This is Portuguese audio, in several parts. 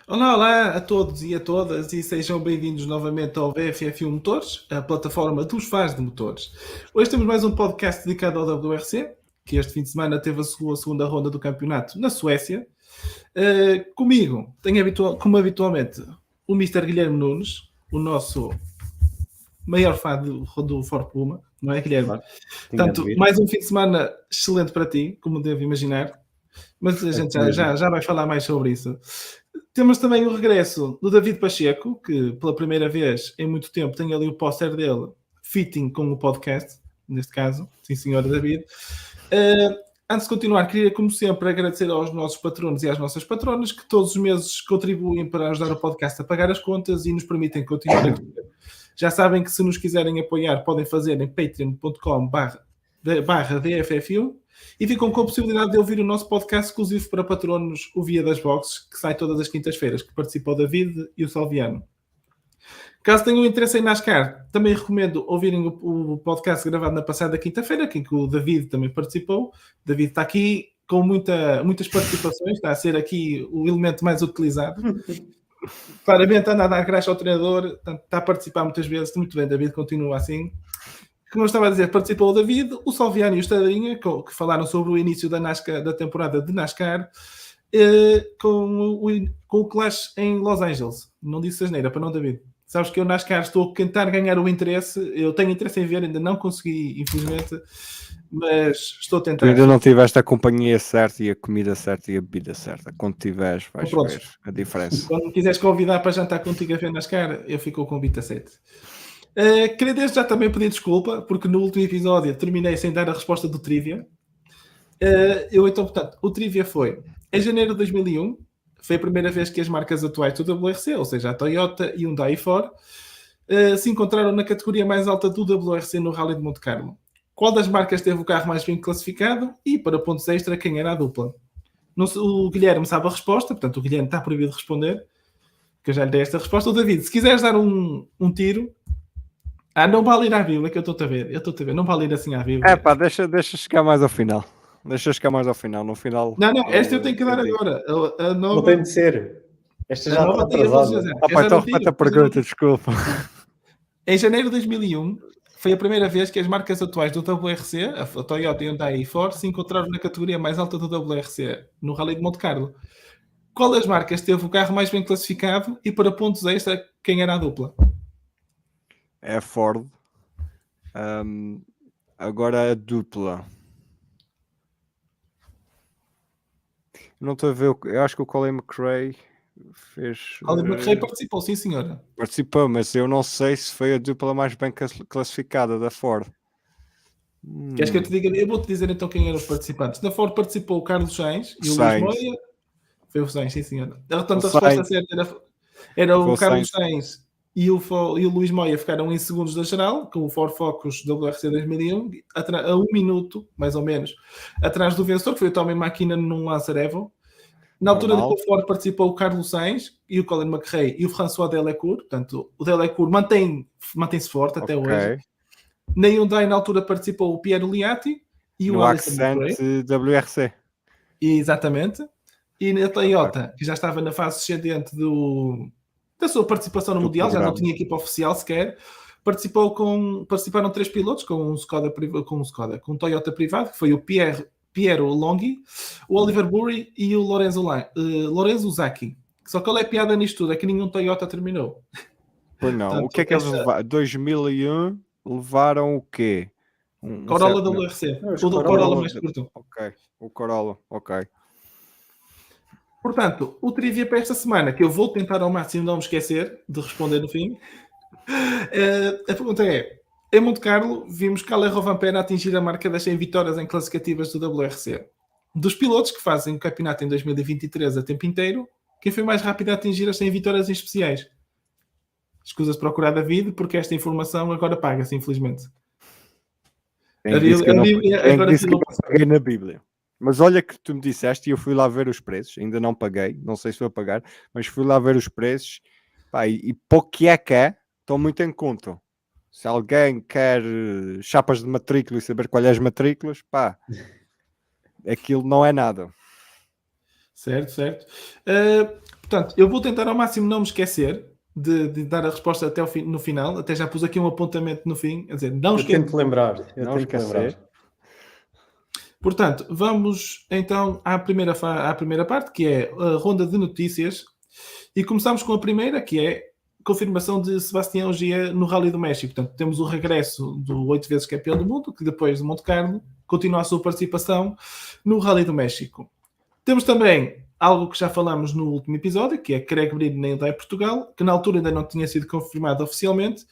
Olá a todos e a todas e sejam bem-vindos novamente ao VFF1 Motores, a plataforma dos fãs de motores. Hoje temos mais um podcast dedicado ao WRC, que este fim de semana teve a sua segunda ronda do campeonato na Suécia. Comigo, tenho como habitualmente o Mr. Guilherme Nunes, o nosso maior fã do Ford Puma, não é, Guilherme? Portanto, mais um fim de semana excelente para ti, como devo imaginar, mas a gente já vai falar mais sobre isso. Temos também o regresso do David Pacheco, que pela primeira vez em muito tempo tem ali o póster dele, fitting com o podcast, neste caso. Sim, senhor David. Antes de continuar, queria, como sempre, agradecer aos nossos patronos e às nossas patronas, que todos os meses contribuem para ajudar o podcast a pagar as contas e nos permitem continuar a crescer. Já sabem que se nos quiserem apoiar, podem fazer em patreon.com/DFF1 e ficam com a possibilidade de ouvir o nosso podcast exclusivo para patronos, o Via das Boxes, que sai todas as quintas-feiras, que participa o David e o Salviano. Caso tenham interesse em NASCAR, também recomendo ouvirem o podcast gravado na passada quinta-feira, em que o David também participou. O David está aqui com muitas participações, está a ser aqui o elemento mais utilizado. Claramente anda a dar graça ao treinador, está a participar muitas vezes. Muito bem, David, continua assim. Como eu estava a dizer, participou o David, o Salviano e o Estadinha, que falaram sobre o início da temporada de NASCAR, com o Clash em Los Angeles. Não disse asneira, para não, David. Sabes que eu NASCAR estou a tentar ganhar o interesse, eu tenho interesse em ver, ainda não consegui, infelizmente, mas estou a tentar. Tu ainda não tiveste a companhia certa e a comida certa e a bebida certa. Quando tiveres, vais ver a diferença. Quando me quiseres convidar para jantar contigo a ver NASCAR, eu fico com o convite aceito. Queria desde já também pedir desculpa, porque no último episódio terminei sem dar a resposta do Trivia. Portanto, o Trivia foi em janeiro de 2001, foi a primeira vez que as marcas atuais do WRC, ou seja, a Toyota e Hyundai e Ford, se encontraram na categoria mais alta do WRC no Rally de Monte Carlo. Qual das marcas teve o carro mais bem classificado e, para pontos extra, quem era a dupla? O Guilherme sabe a resposta, portanto o Guilherme está proibido de responder, que eu já lhe dei esta resposta. O David, se quiseres dar um tiro... não vale ir à Bíblia, que eu estou a ver. Não vale ir assim à Bíblia. Deixa chegar mais ao final. No final... Não, esta eu tenho que dar agora. Não tem de ser. Esta já está atrasada. Então repete a pergunta, desculpa. Em janeiro de 2001, foi a primeira vez que as marcas atuais do WRC, a Toyota, Hyundai e Ford, se encontraram na categoria mais alta do WRC, no Rally de Monte Carlo. Qual das marcas teve o carro mais bem classificado e, para pontos extra, quem era a dupla? É a Ford. Agora a dupla. Não estou a ver. Eu acho que o Colin McRae fez. Colin McRae participou, sim, senhora. Participou, mas eu não sei se foi a dupla mais bem classificada da Ford. Queres que eu te diga? Eu vou-te dizer então quem eram os participantes. Na Ford participou o Carlos Sainz e o Luís Moia. Foi o Sainz, sim, senhora. Portanto, a resposta certa era o Carlos Sainz. E o Luís Moia ficaram em segundos da geral, com o Ford Focus WRC 2001, a 1 minuto, mais ou menos, atrás do vencedor, que foi o Tommy McKinnon num Lancer Evo. Na altura do Ford participou o Carlos Sainz e o Colin McRae e o François Delecourt. Portanto, o Delecourt mantém-se forte até hoje. Na Hyundai, na altura, participou o Piero Liatti e o Alisson McRae. WRC. Exatamente. E na Toyota, que já estava na fase ascendente da sua participação no Mundial, já não tinha equipa oficial sequer, participaram 3 pilotos com um Toyota privado, que foi o Piero Longhi, o Oliver Burri e o Lorenzo Zacchi. Só que a piada nisto tudo é que nenhum Toyota terminou. Pois não. Portanto, o que é que eles levaram? 2001 levaram o quê? Corolla WRC. O do Corolla mais curto. Ok. O Corolla, ok. Portanto, o trivia para esta semana, que eu vou tentar ao máximo não me esquecer de responder no fim. A pergunta é: em Monte Carlo, vimos Kalle Rovanperä atingir a marca das 100 vitórias em classificativas do WRC. Dos pilotos que fazem o campeonato em 2023 a tempo inteiro, quem foi mais rápido a atingir as 100 vitórias em especiais? Escusa-se procurar David, porque esta informação agora paga-se, infelizmente. Quem disse que eu Agora não paguei na Bíblia? Mas olha que tu me disseste e eu fui lá ver os preços. Ainda não paguei, não sei se vou pagar, mas fui lá ver os preços. Pá, e para o que é, estão muito em conta. Se alguém quer chapas de matrícula e saber quais é as matrículas, pá, aquilo não é nada. Certo. Portanto, eu vou tentar ao máximo não me esquecer de dar a resposta até no final. Até já pus aqui um apontamento no fim. Quer dizer, não esquecer. Tento lembrar. Não esquecer. Portanto, vamos então à primeira parte, que é a ronda de notícias. E começamos com a primeira, que é confirmação de Sebastião Ogier no Rally do México. Portanto, temos o regresso do 8 vezes campeão do mundo, que depois de Monte Carlo continua a sua participação no Rally do México. Temos também algo que já falamos no último episódio, que é Craig Breen na Hyundai Portugal, que na altura ainda não tinha sido confirmado oficialmente,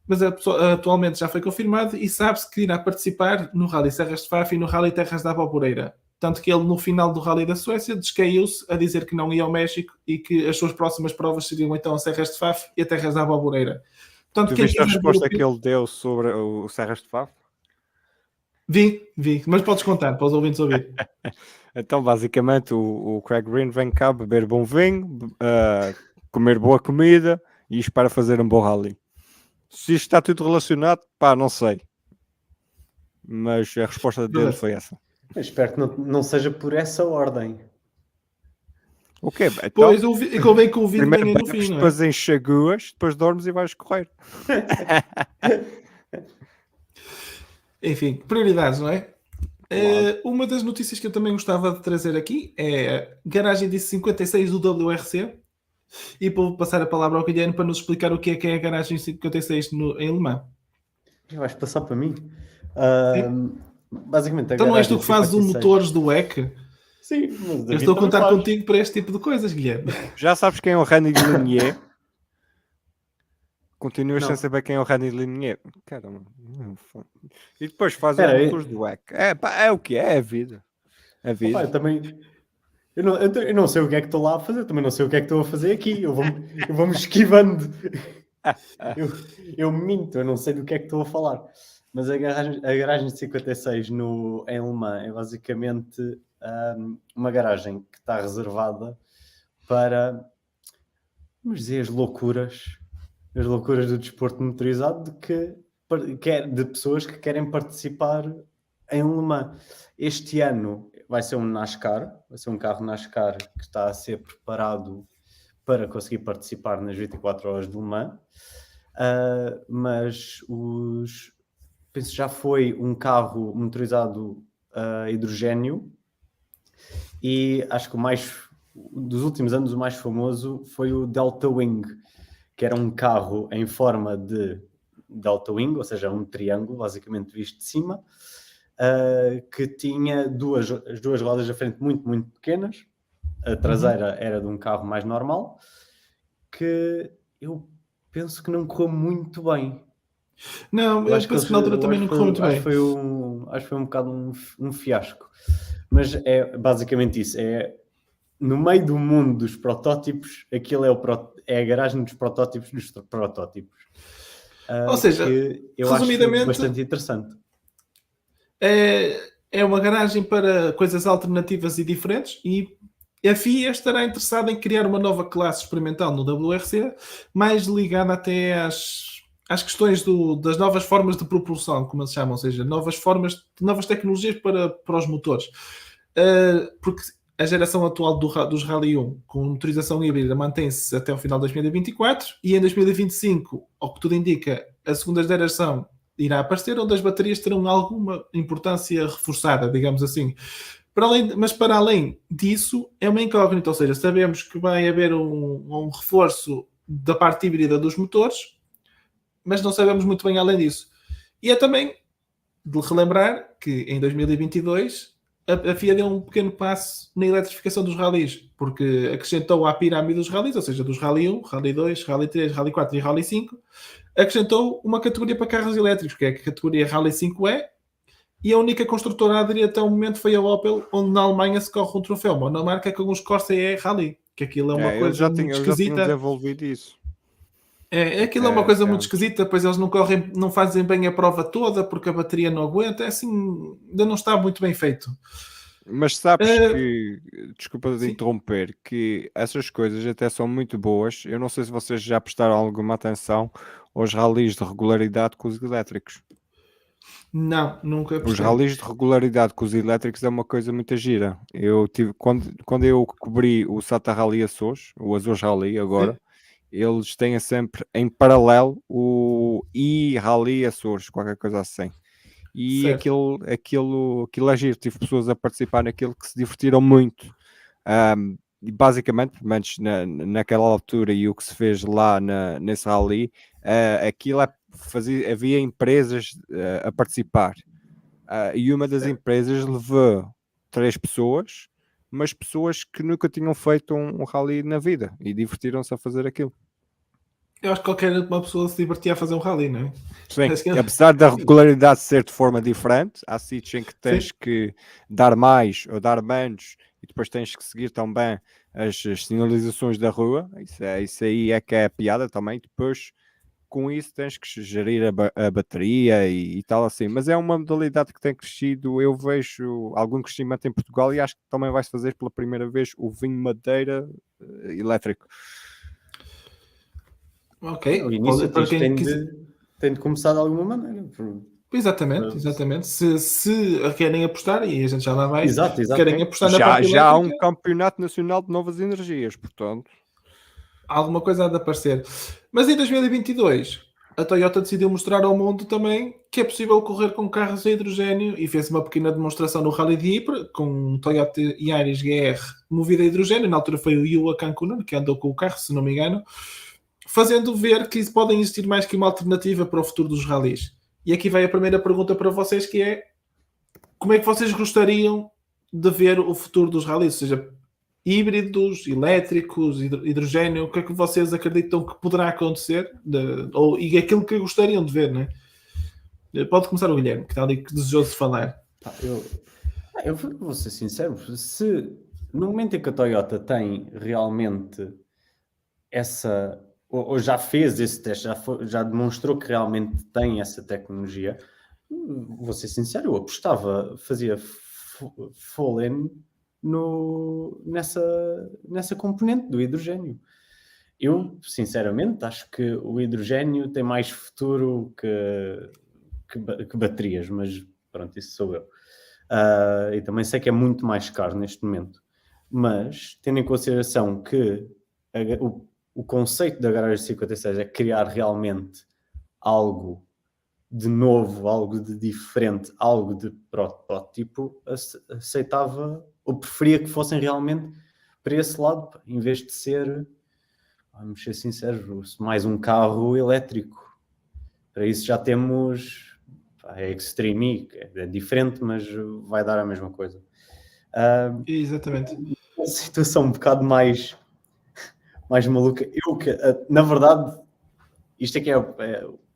mas atualmente já foi confirmado e sabe-se que irá participar no Rally Serras de Faf e no Rally Terras da Aboboreira. Tanto que ele, no final do Rally da Suécia, descaiu-se a dizer que não ia ao México e que as suas próximas provas seriam então a Serras de Faf e a Terras da Aboboreira. Portanto, tu viste a resposta que ele deu sobre o Serras de Faf? Vi, mas podes contar para os ouvintes ouvir. Então, basicamente, o Craig Breen vem cá beber bom vinho, comer boa comida e isto para fazer um bom rally. Se isto está tudo relacionado, pá, não sei. Mas a resposta dele foi essa. Eu espero que não seja por essa ordem. O quê? Então, pois, convém que o vídeo venha no fim, depois enxaguas, depois dormes e vais correr. Enfim, prioridades, não é? Claro. Uma das notícias que eu também gostava de trazer aqui é a garagem de 56 do WRC. E vou passar a palavra ao Guilherme para nos explicar o que é a garagem 56 em Le Mans. Vais passar para mim? Basicamente, então não és tu que fazes os motores do WEC? Sim, mas eu estou a contar contigo para este tipo de coisas, Guilherme. Já sabes quem é o René Linier? Continuas sem saber quem é o René Linier? Caramba. E depois faz os motores do WEC. É o que é, é a vida. A vida. Opa, eu não sei o que é que estou lá a fazer, também não sei o que é que estou a fazer aqui. Eu vou-me esquivando. eu minto, eu não sei do que é que estou a falar. Mas a garagem de 56 em Le Mans é basicamente uma garagem que está reservada para, vamos dizer, as loucuras do desporto motorizado de pessoas que querem participar em Le Mans. Este ano vai ser um NASCAR, vai ser um carro NASCAR que está a ser preparado para conseguir participar nas 24 horas de Le Mans, mas penso que já foi um carro motorizado a hidrogénio e acho que dos últimos anos o mais famoso foi o Delta Wing, que era um carro em forma de Delta Wing, ou seja, um triângulo, basicamente visto de cima, que tinha as duas rodas da frente muito, muito pequenas. A traseira era de um carro mais normal, que eu penso que não correu muito bem. Não, eu penso que na altura também não correu muito bem. Acho que foi um bocado um fiasco. Mas é basicamente isso. No meio do mundo dos protótipos, aquilo é a garagem dos protótipos dos protótipos. Ou seja, eu resumidamente, acho bastante interessante. É uma garagem para coisas alternativas e diferentes e a FIA estará interessada em criar uma nova classe experimental no WRC, mais ligada até às questões das novas formas de propulsão, como eles chamam, ou seja, novas tecnologias para os motores. Porque a geração atual dos Rally 1 com motorização híbrida mantém-se até o final de 2024 e em 2025, ao que tudo indica, a segunda geração irá aparecer, onde as baterias terão alguma importância reforçada, digamos assim. Mas para além disso, é uma incógnita, ou seja, sabemos que vai haver um reforço da parte híbrida dos motores, mas não sabemos muito bem além disso. E é também de relembrar que em 2022 a FIA deu um pequeno passo na eletrificação dos rallies, porque acrescentou à pirâmide dos rallies, ou seja, dos Rally 1, Rally 2, Rally 3, Rally 4 e Rally 5, acrescentou uma categoria para carros elétricos, que é a categoria Rally 5E, e a única construtora a aderir até o momento foi a Opel, onde na Alemanha se corre um troféu, uma monomarca com os Corsa E Rally, que aquilo é uma coisa muito esquisita. Eu já tinha desenvolvido isso. Aquilo é uma coisa muito É, esquisita, depois eles não correm, não fazem bem a prova toda porque a bateria não aguenta, é assim, ainda não está muito bem feito. mas sabes Eh, que, desculpa de sim, interromper, que essas coisas até são muito boas. Eu não sei se vocês já prestaram alguma atenção aos ralis de regularidade com os elétricos. não, nunca Os prestei. ralis de regularidade com os elétricos é uma coisa muito gira. Eu tive, quando eu cobri o SATA Rally Açores, o Açores Rally Sim, agora, eles têm sempre em paralelo o e-Rally Açores, qualquer coisa assim. E certo. aquilo é giro. Tive pessoas a participar naquilo que se divertiram muito. E basicamente, pelo menos naquela altura e o que se fez lá nesse rally, aquilo havia empresas a participar. E uma das Certo. empresas levou 3 pessoas, mas pessoas que nunca tinham feito um rally na vida e divertiram-se a fazer aquilo. Eu acho que qualquer uma pessoa se divertia a fazer um rally, não é? Sim, Acho que- apesar da regularidade ser de forma diferente, há sítios em que Sim, tens que dar mais ou dar menos e depois tens que seguir também as sinalizações da rua. Isso aí é que é a piada também. Depois, com isso, tens que gerir a bateria e tal assim. Mas é uma modalidade que tem crescido. Eu vejo algum crescimento em Portugal e acho que também vai-se fazer pela primeira vez o vinho Madeira elétrico. O ok. início Para quem tem quiser. tem de começar de alguma maneira. Exatamente, Por- exatamente. Se querem apostar, e a gente já lá vai, Exato, se exato. querem apostar na Já, parte já há um elétrica, campeonato nacional de novas energias, portanto. alguma coisa há de aparecer. Mas em 2022, a Toyota decidiu mostrar ao mundo também que é possível correr com carros a hidrogênio e fez uma pequena demonstração no Rally de Ypres com um Toyota Yaris GR movido a hidrogênio. Na altura foi o Yua Kankunen que andou com o carro, se não me engano, fazendo ver que podem existir mais que uma alternativa para o futuro dos rallies. E aqui vai a primeira pergunta para vocês, que é: como é que vocês gostariam de ver o futuro dos rallies? Ou seja, híbridos, elétricos, hidrogênio, o que é que vocês acreditam que poderá acontecer? E aquilo que gostariam de ver, né? Pode começar o Guilherme, que está ali desejoso de falar. Pá, eu vou ser sincero, se no momento em que a Toyota tem realmente essa, ou já fez esse teste, já demonstrou que realmente tem essa tecnologia, vou ser sincero, eu apostava, fazia full in nessa componente do hidrogênio. Eu, sinceramente, acho que o hidrogênio tem mais futuro que baterias, mas pronto, isso sou eu. E também sei que é muito mais caro neste momento. Mas, tendo em consideração que o conceito da garagem 56 é criar realmente algo de novo, algo de diferente, algo de protótipo, aceitava ou preferia que fossem realmente para esse lado, em vez de ser, vamos ser sinceros, mais um carro elétrico. Para isso já temos a Extreme E, é diferente, mas vai dar a mesma coisa. Exatamente. Uma situação um bocado mais maluca. Na verdade, isto é que é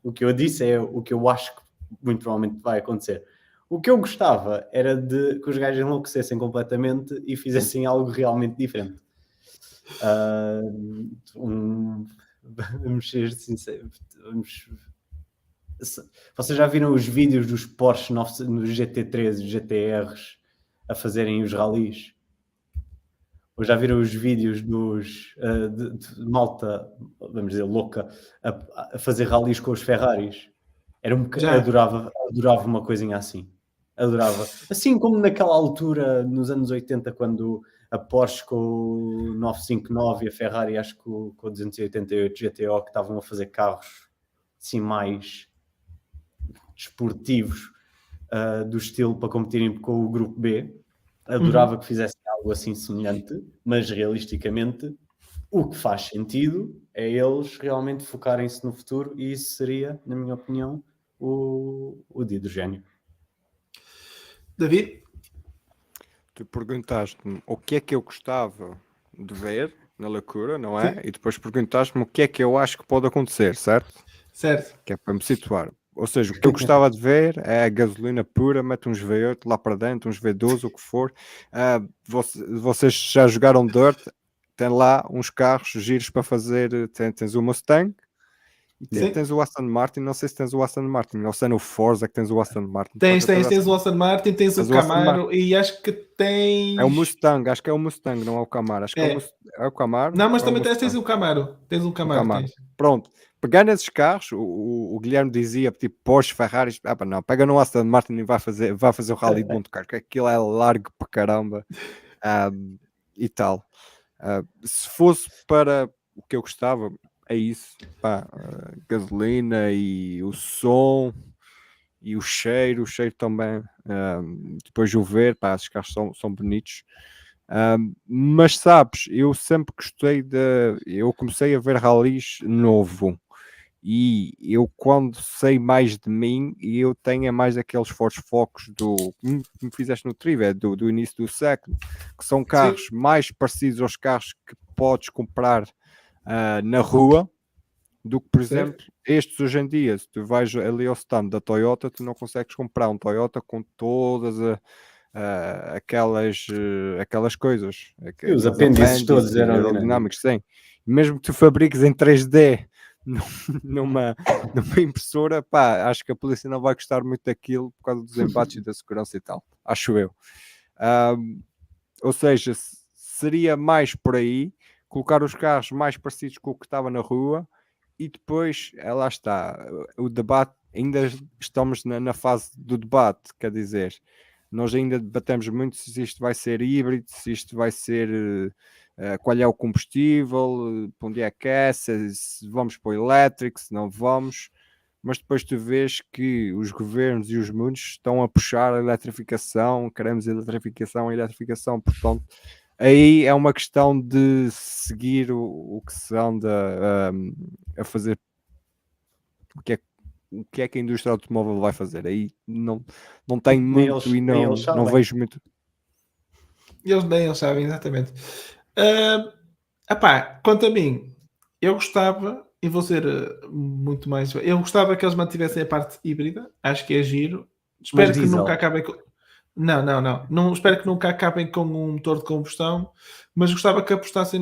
o que eu disse, é o que eu acho que muito provavelmente vai acontecer. O que eu gostava era de que os gajos enlouquecessem completamente e fizessem algo realmente diferente. Vamos ser sinceros. Vocês já viram os vídeos dos Porsche nos GT3 e GTRs a fazerem os rallies? Ou já viram os vídeos de malta, vamos dizer, louca, a fazer rallies com os Ferraris? Já. Adorava uma coisinha assim. Adorava. Assim como naquela altura, nos anos 80, quando a Porsche com o 959 e a Ferrari, acho que com o 288 GTO, que estavam a fazer carros assim mais desportivos, do estilo para competirem com o grupo B. Adorava que fizessem algo assim semelhante, mas realisticamente o que faz sentido é eles realmente focarem-se no futuro e isso seria, na minha opinião, o de hidrogênio. David? Tu perguntaste-me o que é que eu gostava de ver na loucura, não é? Sim. E depois perguntaste-me o que é que eu acho que pode acontecer, certo? Certo. Que é para me situar. Ou seja, o que eu gostava de ver é a gasolina pura, mete uns V8 lá para dentro, uns V12, o que for. Vocês já jogaram Dirt? Tem lá uns carros giros para fazer. Tens o Mustang E Sim. tens o Aston Martin, não sei se tens o Aston Martin, ou se é no Forza que tens o Aston Martin. Tens Pode ter o Aston Martin, tens Tens o o Aston Camaro e acho que É o tens. Mustang, acho que é o Mustang, não é o Camaro. Acho que É. é o Camaro Não, mas ou é o também tens Mustang? o Camaro. Tens um O Camaro, Camaro. tens. Pronto, pegar nesses carros, o Guilherme dizia, tipo, Porsche, Ferraris, pá, não, pega no Aston Martin e vai fazer o Rally de Monte Carlo, que aquilo é largo para caramba e tal. Se fosse para o que eu gostava, é isso, pá, gasolina e o som e o cheiro também, depois o ver, pá, esses carros são bonitos. Mas sabes, eu sempre gostei eu comecei a ver rallies novo e eu quando sei mais de mim e eu tenho mais aqueles fortes focos como me fizeste no trivia do início do século, que são carros mais parecidos aos carros que podes comprar na rua do que, por exemplo, estes hoje em dia. Se tu vais ali ao stand da Toyota, tu não consegues comprar um Toyota com todas aquelas coisas, E os aqueles apêndices todos apêndices aerodinâmicos. aerodinâmicos, sim. Mesmo que tu fabriques em 3D numa impressora, pá, acho que a polícia não vai gostar muito daquilo por causa dos embates e da segurança e tal, acho eu. Ou seja, seria mais por aí, colocar os carros mais parecidos com o que estava na rua e depois, lá está, o debate, ainda estamos na fase do debate, quer dizer, nós ainda debatemos muito se isto vai ser híbrido, se isto vai ser, qual é o combustível, para onde é que é, se vamos para o elétrico, se não vamos, mas depois tu vês que os governos e os mundos estão a puxar a eletrificação, queremos eletrificação, portanto, aí é uma questão de seguir o que se anda a fazer, o que é que a indústria automóvel vai fazer. Aí não tem muito e não vejo muito. Nem eles sabem, exatamente. Quanto a mim, eu gostava, e vou ser muito mais. Eu gostava que eles mantivessem a parte híbrida, acho que é giro. Espero que diesel. nunca acabem com. Não. Espero que nunca acabem com um motor de combustão, mas gostava que apostassem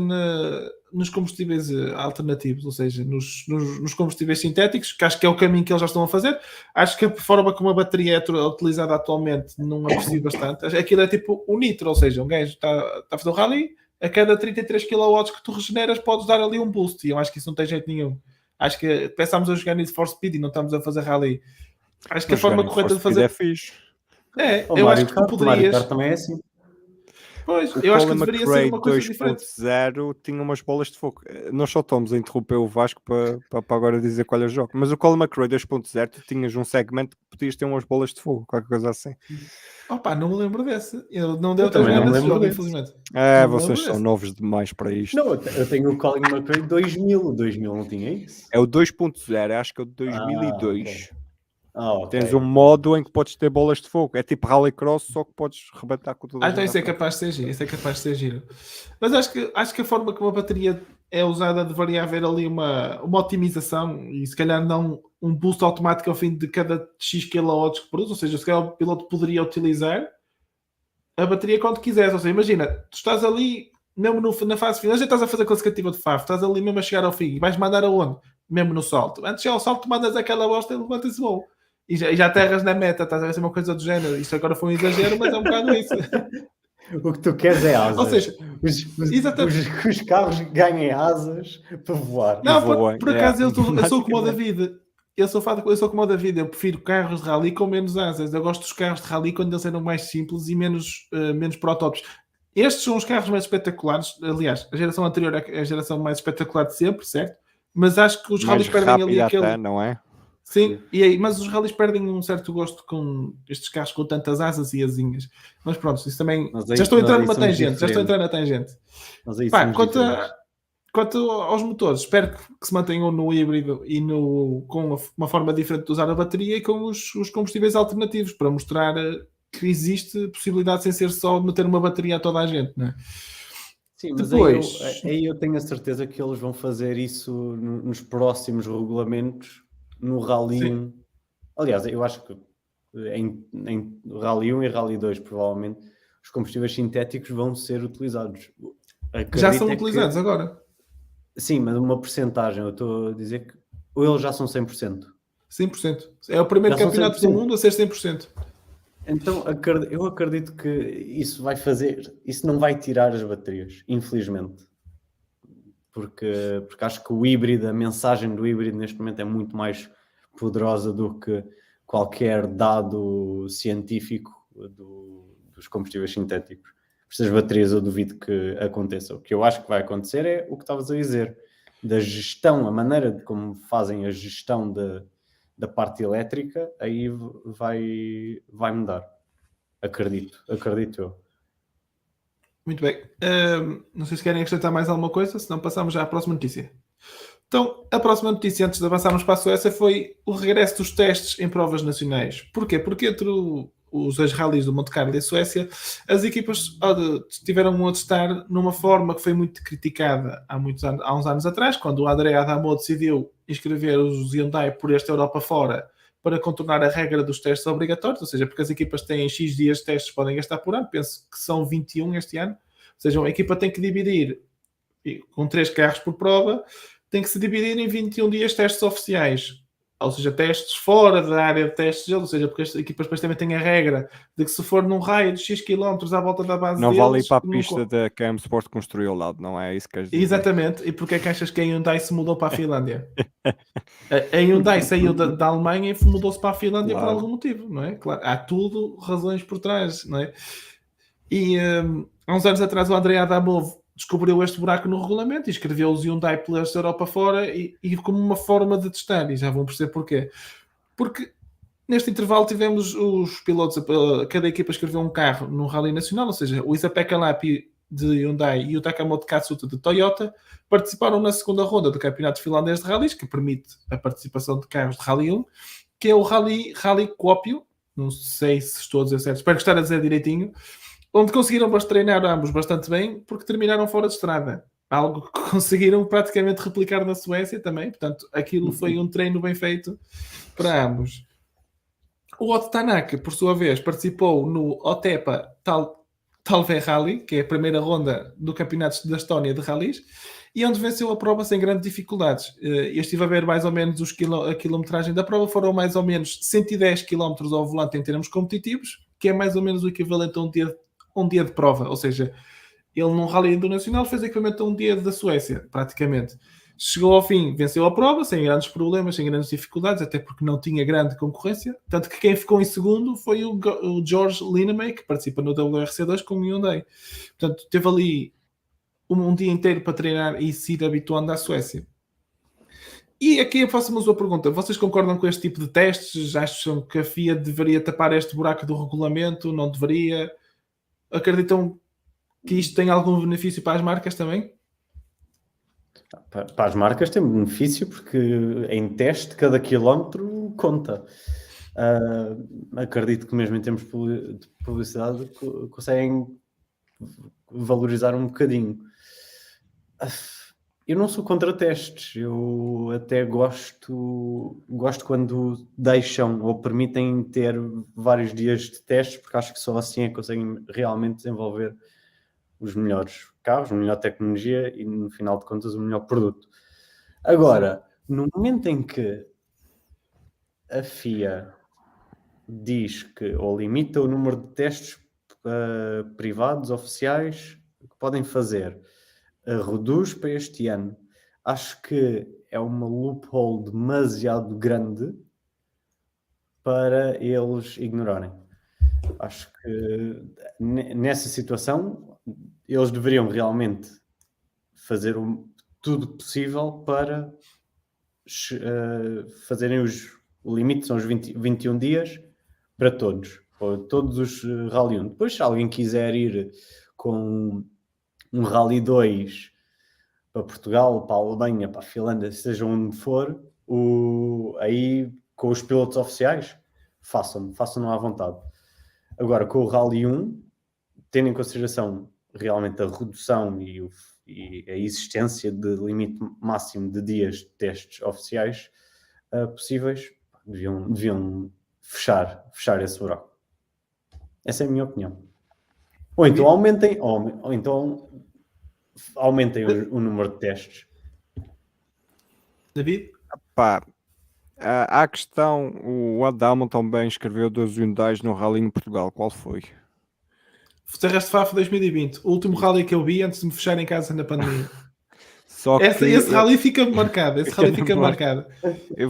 nos combustíveis alternativos, ou seja, nos combustíveis sintéticos, que acho que é o caminho que eles já estão a fazer. Acho que a forma como a bateria é utilizada atualmente não aprecio bastante. Aquilo é tipo o nitro, ou seja, um gajo está a fazer o rally, a cada 33 kW que tu regeneras podes dar ali um boost, e eu acho que isso não tem jeito nenhum. Acho que pensámos a jogar Need for Speed e não estamos a fazer rally. Acho que a forma correta de fazer é fixe. eu acho que tu Mario poderias. Kart também é assim. Pois, O eu acho que Colin deveria ser McRae uma coisa diferente. 2.0 tinha umas bolas de fogo. Nós só estamos a interromper o Vasco para agora dizer qual é o jogo. Mas o Colin McRae 2.0 tu tinhas um segmento que podias ter umas bolas de fogo, qualquer coisa assim. Opa, não me lembro desse. Eu não devo Eu ter também jogado não me esse lembro jogo, desse. infelizmente. É, Não me vocês lembro são desse. novos demais para isto. Não, eu tenho o Colin McRae 2000. O 2000 não tinha isso? É o 2.0, acho que é o de 2002. Ok. Ok. Tens um modo em que podes ter bolas de fogo. É tipo Rallycross, só que podes rebentar com todas as Então isso é capaz de ser giro. Isso é capaz de ser giro. Mas acho que a forma como a bateria é usada deveria haver ali uma otimização e se calhar não um boost automático ao fim de cada X kW que produz. Ou seja, se calhar o piloto poderia utilizar a bateria quando quiseres. Ou seja, imagina, tu estás ali mesmo na fase final, já estás a fazer a classificativa de FAF, estás ali mesmo a chegar ao fim e vais mandar aonde? Mesmo no salto. Antes de chegar ao salto, tu mandas aquela bosta e levanta-se bom. E já aterras na meta, estás a ver, uma coisa do género. Isto agora foi um exagero, mas é um bocado isso. O que tu queres é asas. Ou seja, os carros ganhem asas para voar. não, voam, por acaso eu sou como o basicamente. David. Eu sou como o David, eu prefiro carros de rally com menos asas. Eu gosto dos carros de rally quando eles eram mais simples e menos protótipos. Estes são os carros mais espetaculares. Aliás, a geração anterior é a geração mais espetacular de sempre, certo? Mas acho que os Mais rallies perdem ali rápida aquele. até, não é? Sim, mas os rallies perdem um certo gosto com estes carros com tantas asas e asinhas. Mas pronto, isso também. Já estou a entrar numa tangente. Já estou a entrar na tangente. Pá, quanto aos motores, espero que se mantenham no híbrido e com uma forma diferente de usar a bateria e com os combustíveis alternativos para mostrar que existe possibilidade sem ser só meter uma bateria a toda a gente, não é? Sim, mas depois, aí eu tenho a certeza que eles vão fazer isso nos próximos regulamentos no Rally sim. 1. Aliás, eu acho que em Rally 1 e Rally 2 provavelmente os combustíveis sintéticos vão ser utilizados. Já são utilizados agora. Sim, mas uma porcentagem. Eu estou a dizer que Ou eles já são 100%? 100%. É o primeiro Já são campeonato 100%. do mundo a ser 100%. Então eu acredito que isso vai fazer, isso não vai tirar as baterias, infelizmente. Porque acho que o híbrido, a mensagem do híbrido neste momento é muito mais poderosa do que qualquer dado científico dos combustíveis sintéticos. Estas baterias eu duvido que aconteça. O que eu acho que vai acontecer é o que estavas a dizer, da gestão, a maneira de como fazem a gestão da parte elétrica, aí vai mudar. Acredito eu. Muito bem. Não sei se querem acrescentar mais alguma coisa, senão passamos já à próxima notícia. Então, a próxima notícia, antes de avançarmos para a Suécia, foi o regresso dos testes em provas nacionais. Porquê? Porque entre os dois rallies do Monte Carlo e a Suécia, as equipas tiveram a testar numa forma que foi muito criticada há uns anos atrás, quando o André Adamo decidiu inscrever os Hyundai por esta Europa fora para contornar a regra dos testes obrigatórios, ou seja, porque as equipas têm X dias de testes que podem gastar por ano, penso que são 21 este ano, ou seja, a equipa tem que dividir com 3 carros por prova, tem que se dividir em 21 dias de testes oficiais. Ou seja, testes fora da área de testes, ou seja, porque as equipas depois também têm a regra de que se for num raio de X quilómetros à volta da base Não deles... vale ir para a não pista da que a M Sport construiu ao lado, não é isso que queres dizer? Exatamente. E porque é que achas que a Hyundai se mudou para a Finlândia? A Hyundai saiu da Alemanha e mudou-se para a Finlândia por Claro. algum motivo, não é? Claro, há tudo razões por trás, não é? E há uns anos atrás o André Adamo descobriu este buraco no regulamento e escreveu os Hyundai pela Europa fora e como uma forma de testar, e já vão perceber porquê. Porque neste intervalo tivemos os pilotos, cada equipa escreveu um carro num rally nacional, ou seja, o Isa-Pekka Lappi de Hyundai e o Takamoto Katsuta de Toyota participaram na segunda ronda do Campeonato Finlandês de Rallys, que permite a participação de carros de Rally 1, que é o Rally Kuopio, não sei se estou a dizer certo, espero estar a dizer direitinho, onde conseguiram treinar ambos bastante bem, porque terminaram fora de estrada. Algo que conseguiram praticamente replicar na Suécia também, portanto, aquilo foi um treino bem feito para ambos. O Otto Tanak, por sua vez, participou no Otepa Talve Rally, que é a primeira ronda do Campeonato da Estónia de Rallys, e onde venceu a prova sem grandes dificuldades. Eu estive a ver mais ou menos a quilometragem da prova, foram mais ou menos 110 km ao volante em termos competitivos, que é mais ou menos o equivalente a um dia de prova, ou seja, ele num rally internacional fez equipamento a um dia da Suécia, praticamente. Chegou ao fim, venceu a prova, sem grandes problemas, sem grandes dificuldades, até porque não tinha grande concorrência. Tanto que quem ficou em segundo foi o George Linemay, que participa no WRC2 com o Hyundai. Portanto, teve ali um dia inteiro para treinar e se ir habituando à Suécia. E aqui faço-me uma pergunta. Vocês concordam com este tipo de testes? Acham que a FIA deveria tapar este buraco do regulamento? Não deveria? Acreditam que isto tem algum benefício para as marcas também? Para as marcas tem benefício porque em teste cada quilómetro conta. Acredito que mesmo em termos de publicidade conseguem valorizar um bocadinho. Eu não sou contra testes, eu até gosto quando deixam ou permitem ter vários dias de testes, porque acho que só assim é que conseguem realmente desenvolver os melhores carros, a melhor tecnologia e, no final de contas, o melhor produto. Agora, no momento em que a FIA diz que, ou limita o número de testes privados, oficiais, que podem fazer, reduz para este ano, acho que é uma loophole demasiado grande para eles ignorarem. Acho que nessa situação eles deveriam realmente fazer tudo possível para fazerem o limite, são os 21 dias para todos os Rally 1. Depois, se alguém quiser ir com um Rally 2 para Portugal, para a Alemanha, para a Finlândia, seja onde for, aí com os pilotos oficiais, façam-no à vontade. Agora, com o Rally 1, tendo em consideração realmente a redução e a existência de limite máximo de dias de testes oficiais possíveis, deviam fechar esse buraco. Essa é a minha opinião. Ou então aumentem o número de testes. David? Pá, há a questão, o Adamo também escreveu 2 Hyundais no Rally em Portugal. Qual foi? Serras de Faf 2020, o último Isso. rally que eu vi antes de me fechar em casa na pandemia. Só que Esse rally fica marcado. Esse rally fica Demora. marcado.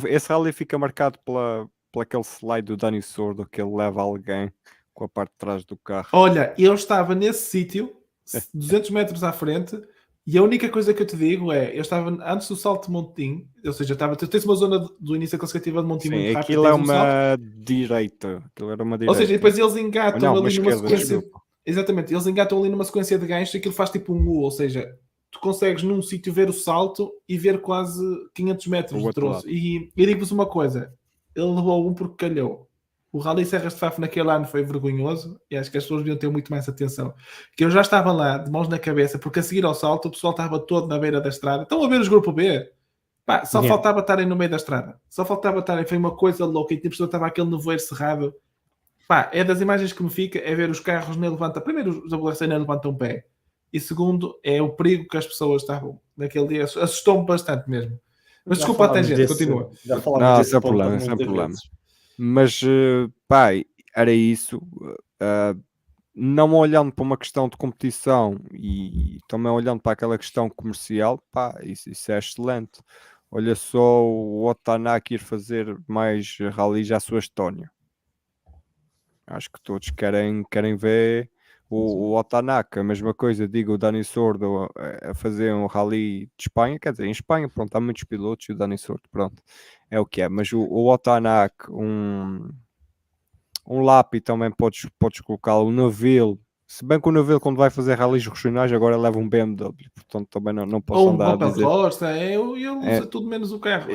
Esse rally fica marcado pela aquele slide do Dani Sordo que ele leva alguém com a parte de trás do carro. Olha, eu estava nesse sítio, 200 metros à frente, e a única coisa que eu te digo é, eu estava antes do salto de Montim, ou seja, tu tens uma zona do início da classificativa de Montim Sim, muito rápida, aquilo tens é um salto, uma direita. Aquilo era uma ou direita. seja, depois eles Ou engatam não, uma ali numa esquerda, sequência, desculpa. exatamente, eles engatam ali numa sequência de ganchos, aquilo faz tipo um U, ou seja, tu consegues num sítio ver o salto e ver quase 500 metros O de outro troço. E digo-vos uma coisa, ele levou um porque calhou. O Rally Serras de Faf naquele ano foi vergonhoso e acho que as pessoas deviam ter muito mais atenção. Que eu já estava lá, de mãos na cabeça, porque a seguir ao salto o pessoal estava todo na beira da estrada. Estão a ver os grupo B? Pá, só Yeah. faltava estarem no meio da estrada. Só faltava estarem. Foi uma coisa louca. E tipo, estava aquele nevoeiro cerrado. Pá, é das imagens que me fica é ver os carros nem levantam. Primeiro, os WRC nem levantam pé. E segundo, é o perigo que as pessoas estavam naquele dia. Assustou-me bastante mesmo. Mas Já desculpa a falámos tangente, desse- continua. Já falámos Não, desse sem ponto problema, muitas sem problema. vezes. Mas, pá, era isso. Não olhando para uma questão de competição e também olhando para aquela questão comercial, pá, isso é excelente. Olha só o Otanak ir fazer mais rallies à sua Estónia. Acho que todos querem ver o Otanak. A mesma coisa, digo, o Dani Sordo a fazer um rally de Espanha. Quer dizer, em Espanha, pronto, há muitos pilotos e o Dani Sordo, pronto, é o que é. Mas o Otanak, um Lapi também podes colocá-lo, o Neville. Se bem que o Neville, quando vai fazer rallies regionais, agora leva um BMW, portanto também não posso Ou um andar a Opel dizer. Corsa, ele É. usa tudo menos o carro.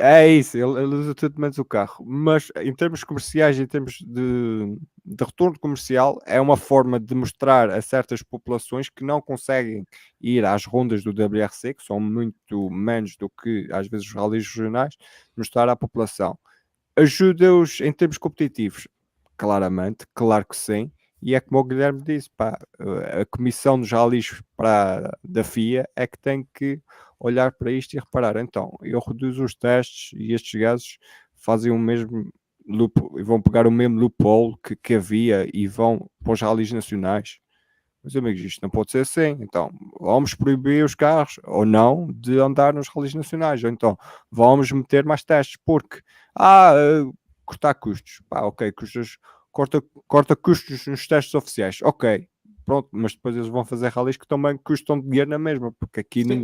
É isso, ele usa tudo menos o carro. Mas em termos comerciais, em termos de retorno comercial, é uma forma de mostrar a certas populações que não conseguem ir às rondas do WRC, que são muito menos do que às vezes os rallies regionais, mostrar à população. Ajuda-os em termos competitivos? Claramente, claro que sim. E é como o Guilherme disse, pá, a comissão dos rallies da FIA é que tem que olhar para isto e reparar, então, eu reduzo os testes e estes gajos fazem o mesmo e vão pegar o mesmo loophole que havia e vão para os rallies nacionais. Meus amigos, isto não pode ser assim. Então, vamos proibir os carros ou não de andar nos rallies nacionais. Ou então, vamos meter mais testes porque, cortar custos. Pá, ok, corta custos nos testes oficiais. Ok, pronto, mas depois eles vão fazer rallies que também custam dinheiro na mesma, porque aqui Sim.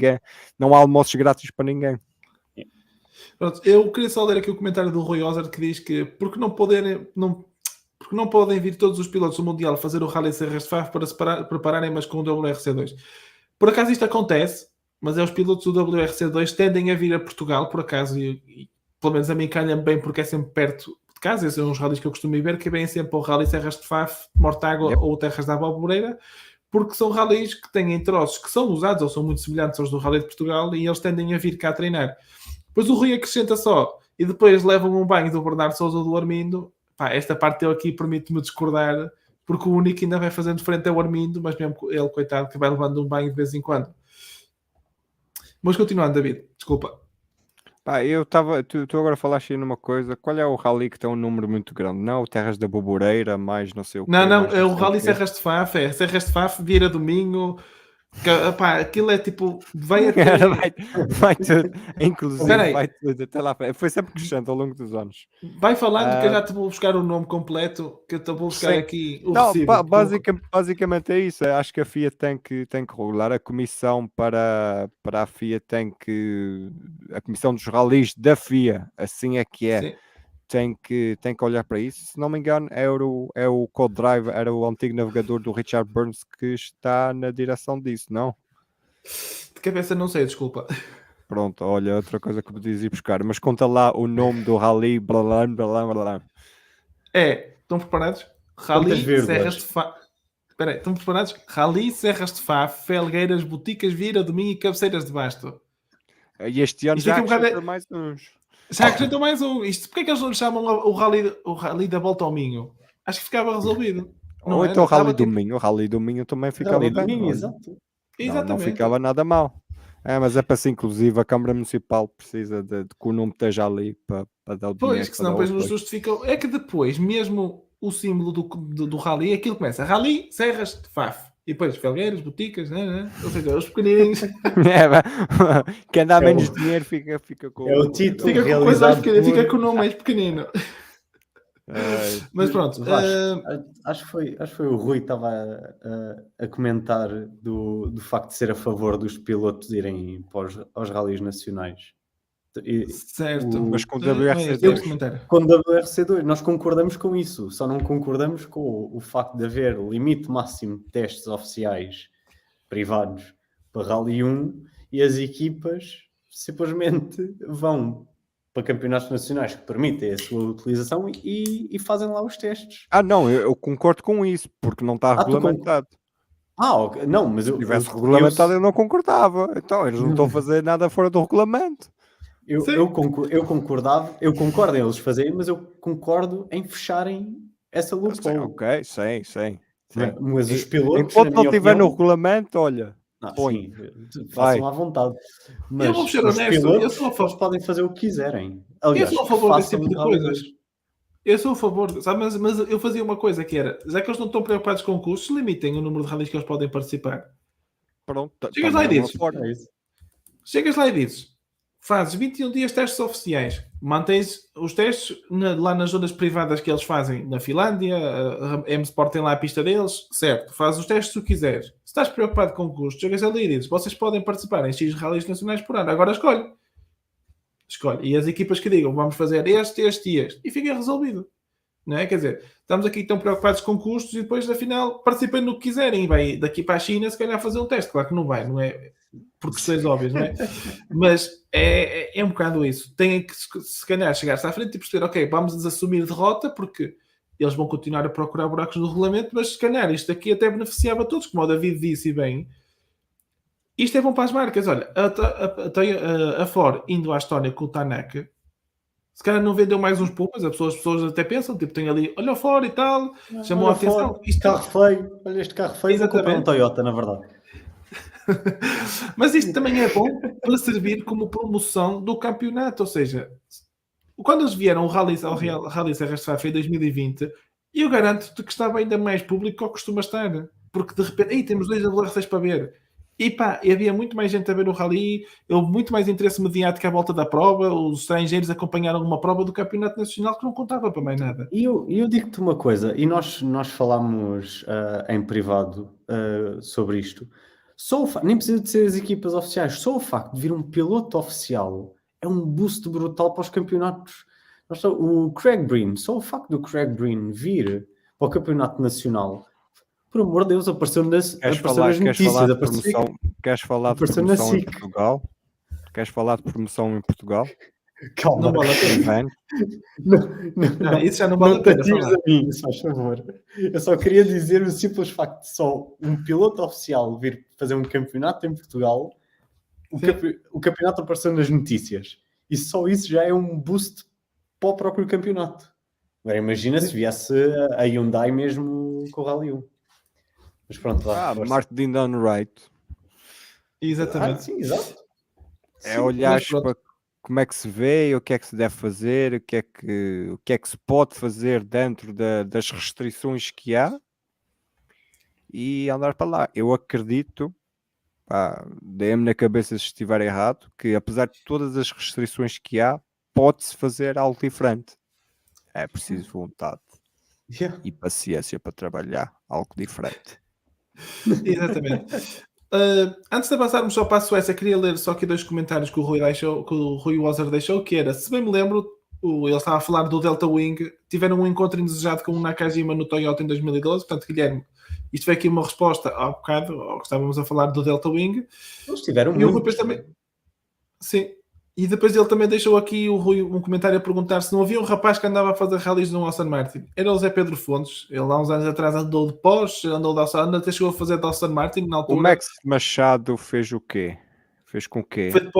não há almoços grátis para ninguém. Pronto, eu queria só ler aqui o comentário do Rui Ozer que diz que porque não podem vir todos os pilotos do Mundial fazer o Rally Serras de Faf para se prepararem, mas com o WRC2. Por acaso isto acontece, mas é os pilotos do WRC2 tendem a vir a Portugal, por acaso, e pelo menos a mim calha-me bem porque é sempre perto de casa, esses são os rallies que eu costumo ir ver, que vêm sempre ao Rally Serras de Faf, Mortágua Yep. ou Terras da Alboreira, porque são rallies que têm troços que são usados ou são muito semelhantes aos do Rally de Portugal e eles tendem a vir cá treinar. Depois o Rui acrescenta só, e depois levam um banho do Bernardo Souza ou do Armindo. Pá, esta parte eu aqui permito-me discordar, porque o único ainda vai fazendo frente ao Armindo, mas mesmo ele, coitado, que vai levando um banho de vez em quando. Mas continuando, David, desculpa. Pá, eu estava. Tu agora falaste aí numa coisa. Qual é o rally que tem um número muito grande? Não, o Terras da Boboreira, mais não sei o quê. Não, mais é o sei Rally quê. Serras de Faf, é Serras de Faf, Vieira Domingo. Pá, aquilo é tipo, vai até... vai tudo, inclusive Peraí. vai tudo até lá. Foi sempre crescente ao longo dos anos. Vai falando que eu já te vou buscar o nome completo, que eu te vou buscar Sim. aqui o Não, recibo. basicamente é isso. Acho que a FIA tem que regular. A comissão para a FIA tem que. A comissão dos rallies da FIA, assim é que é. Sim. Tem que olhar para isso. Se não me engano, é o Code Drive, era o antigo navegador do Richard Burns que está na direção disso, não? De cabeça não sei, desculpa. Pronto, olha, outra coisa que podias ir buscar. Mas conta lá o nome do rally, blá blá blá blá blá. Estão preparados? Rally Quantas vírgulas? Serras de Faf. Espera aí, estão preparados? Rally Serras de Faf, Felgueiras, Boticas, Vira, Domingo e Cabeceiras de Basto. E este ano Isto já aqui é um bocado- acrescentou mais uns. Já acrescentou mais um. Isto, porque é que eles não lhe chamam o rally da Volta ao Minho? Acho que ficava resolvido. Não Ou era? então o Rally Estava do tipo- Minho. O Rally do Minho também ficava Rally bem. do Minho, olha. exato. Não Exatamente. ficava nada mal. Mas é para ser inclusivo, a Câmara Municipal precisa de que o nome esteja ali para dar o dinheiro. Pois, que para senão dar o depois nos apoio. justificam. É que depois, mesmo o símbolo do rally, aquilo começa Rally Serras de Faf. E depois Felgueiras, Boticas, né? Ou seja, os pequenininhos. Quem dá É menos o- dinheiro fica É o com título Fica com coisa mais realizado pequena, fica por... com o nome mais pequenino. Mas pronto. Vasco, acho que foi o Rui que estava a comentar do facto de ser a favor dos pilotos irem aos ralis nacionais. Certo. Mas com o Não é este WRC2. comentário. Com WRC2, nós concordamos com isso, só não concordamos com o facto de haver limite máximo de testes oficiais privados para Rally 1 e as equipas simplesmente vão para campeonatos nacionais que permitem a sua utilização e fazem lá os testes. Não, eu concordo com isso, porque não está Ah, tu regulamentado. Ok. Não, mas Se tivesse regulamentado, eu não concordava. Então, eles não estão a fazer nada fora do regulamento. eu concordo em eles fazerem, mas eu concordo em fecharem essa loophole. Ok, sim. Mas os pilotos, Enquanto na não minha estiver no opinião, regulamento, olha, põe. sim, Vai. façam à vontade. Eu vou Mas ser os honesto, pilotos, eles podem fazer o que quiserem. Eu Aliás, sou a que favor desse façam tipo de Rally coisas. 2. Eu sou a favor, sabe? Mas eu fazia uma coisa que era, já que eles não estão preocupados com custos, limitem o número de rallies que eles podem participar. Pronto, Chegas lá e também é uma dizes, forma. É isso. chegas lá e dizes, fazes 21 dias testes oficiais, mantens os testes lá nas zonas privadas que eles fazem na Finlândia, a M-Sport tem lá a pista deles, certo, fazes os testes se tu quiseres. Se estás preocupado com custos, chegas ali e dizes, vocês podem participar em X rallies nacionais por ano, agora escolhe. E as equipas que digam, vamos fazer este e este, e fica resolvido. Não é? Quer dizer, estamos aqui tão preocupados com custos e depois, afinal, participem no que quiserem e vai daqui para a China se calhar fazer um teste. Claro que não vai, não é? Por questões óbvias, não é? Mas é um bocado isso. Tem que, se calhar, chegar-se à frente e perceber, ok, vamos assumir derrota porque eles vão continuar a procurar buracos no regulamento, mas se calhar isto aqui até beneficiava a todos, como o David disse bem. Isto é bom para as marcas. Olha, a Ford indo à Estónia com o Tanak, se calhar não vendeu mais uns Pumas, as pessoas até pensam, tipo, tem ali, olha fora e tal, chamou a atenção. Este carro feio, olha este carro feio, vou comprar um Toyota, na verdade. Mas isto também é bom para servir como promoção do campeonato, ou seja, quando eles vieram ao Rally Serras de Faf em 2020, eu garanto-te que estava ainda mais público que costuma estar, porque de repente, temos 2 WRCs para ver. E pá, havia muito mais gente a ver o Rally, houve muito mais interesse mediático à volta da prova, os estrangeiros acompanharam uma prova do Campeonato Nacional que não contava para mais nada. E eu digo-te uma coisa, e nós falámos em privado sobre isto. Nem precisa de ser as equipas oficiais, só o facto de vir um piloto oficial é um boost brutal para os campeonatos. O Craig Breen, só o facto do Craig Breen vir para o Campeonato Nacional, por amor de Deus, apareceu nas notícias. Queres falar de promoção em Portugal? Queres falar de promoção em Portugal? Calma. Não vale a pena. Não, isso já não vale a pena falar. A mim, se faz favor. Eu só queria dizer o simples facto de só um piloto oficial vir fazer um campeonato em Portugal, o campeonato apareceu nas notícias. E só isso já é um boost para o próprio campeonato. Agora imagina se viesse a Hyundai mesmo com o Rally 1. Mas pronto, lá. Martin done right. Exatamente. Sim, exato. É olhar para como é que se vê, o que é que se deve fazer, o que é que se pode fazer dentro das restrições que há e andar para lá. Eu acredito, dê-me na cabeça se estiver errado, que apesar de todas as restrições que há, pode-se fazer algo diferente. É preciso vontade e paciência para trabalhar algo diferente. Exatamente. Antes de avançarmos só para a Suécia, queria ler só aqui 2 comentários que o Rui Wazer deixou, que era, se bem me lembro, ele estava a falar do Delta Wing, tiveram um encontro indesejado com o Nakajima no Toyota em 2012, portanto, Guilherme, isto foi aqui uma resposta ao bocado, ao que estávamos a falar do Delta Wing. Eles tiveram e o Rui também. Sim. E depois ele também deixou aqui o Rui um comentário a perguntar se não havia um rapaz que andava a fazer rallies no Aston Martin. Era o Zé Pedro Fontes. Ele há uns anos atrás andou de Porsche, andou de Aston, até chegou a fazer de Aston Martin na altura. O Max Machado fez o quê? Fez com o quê? Foi de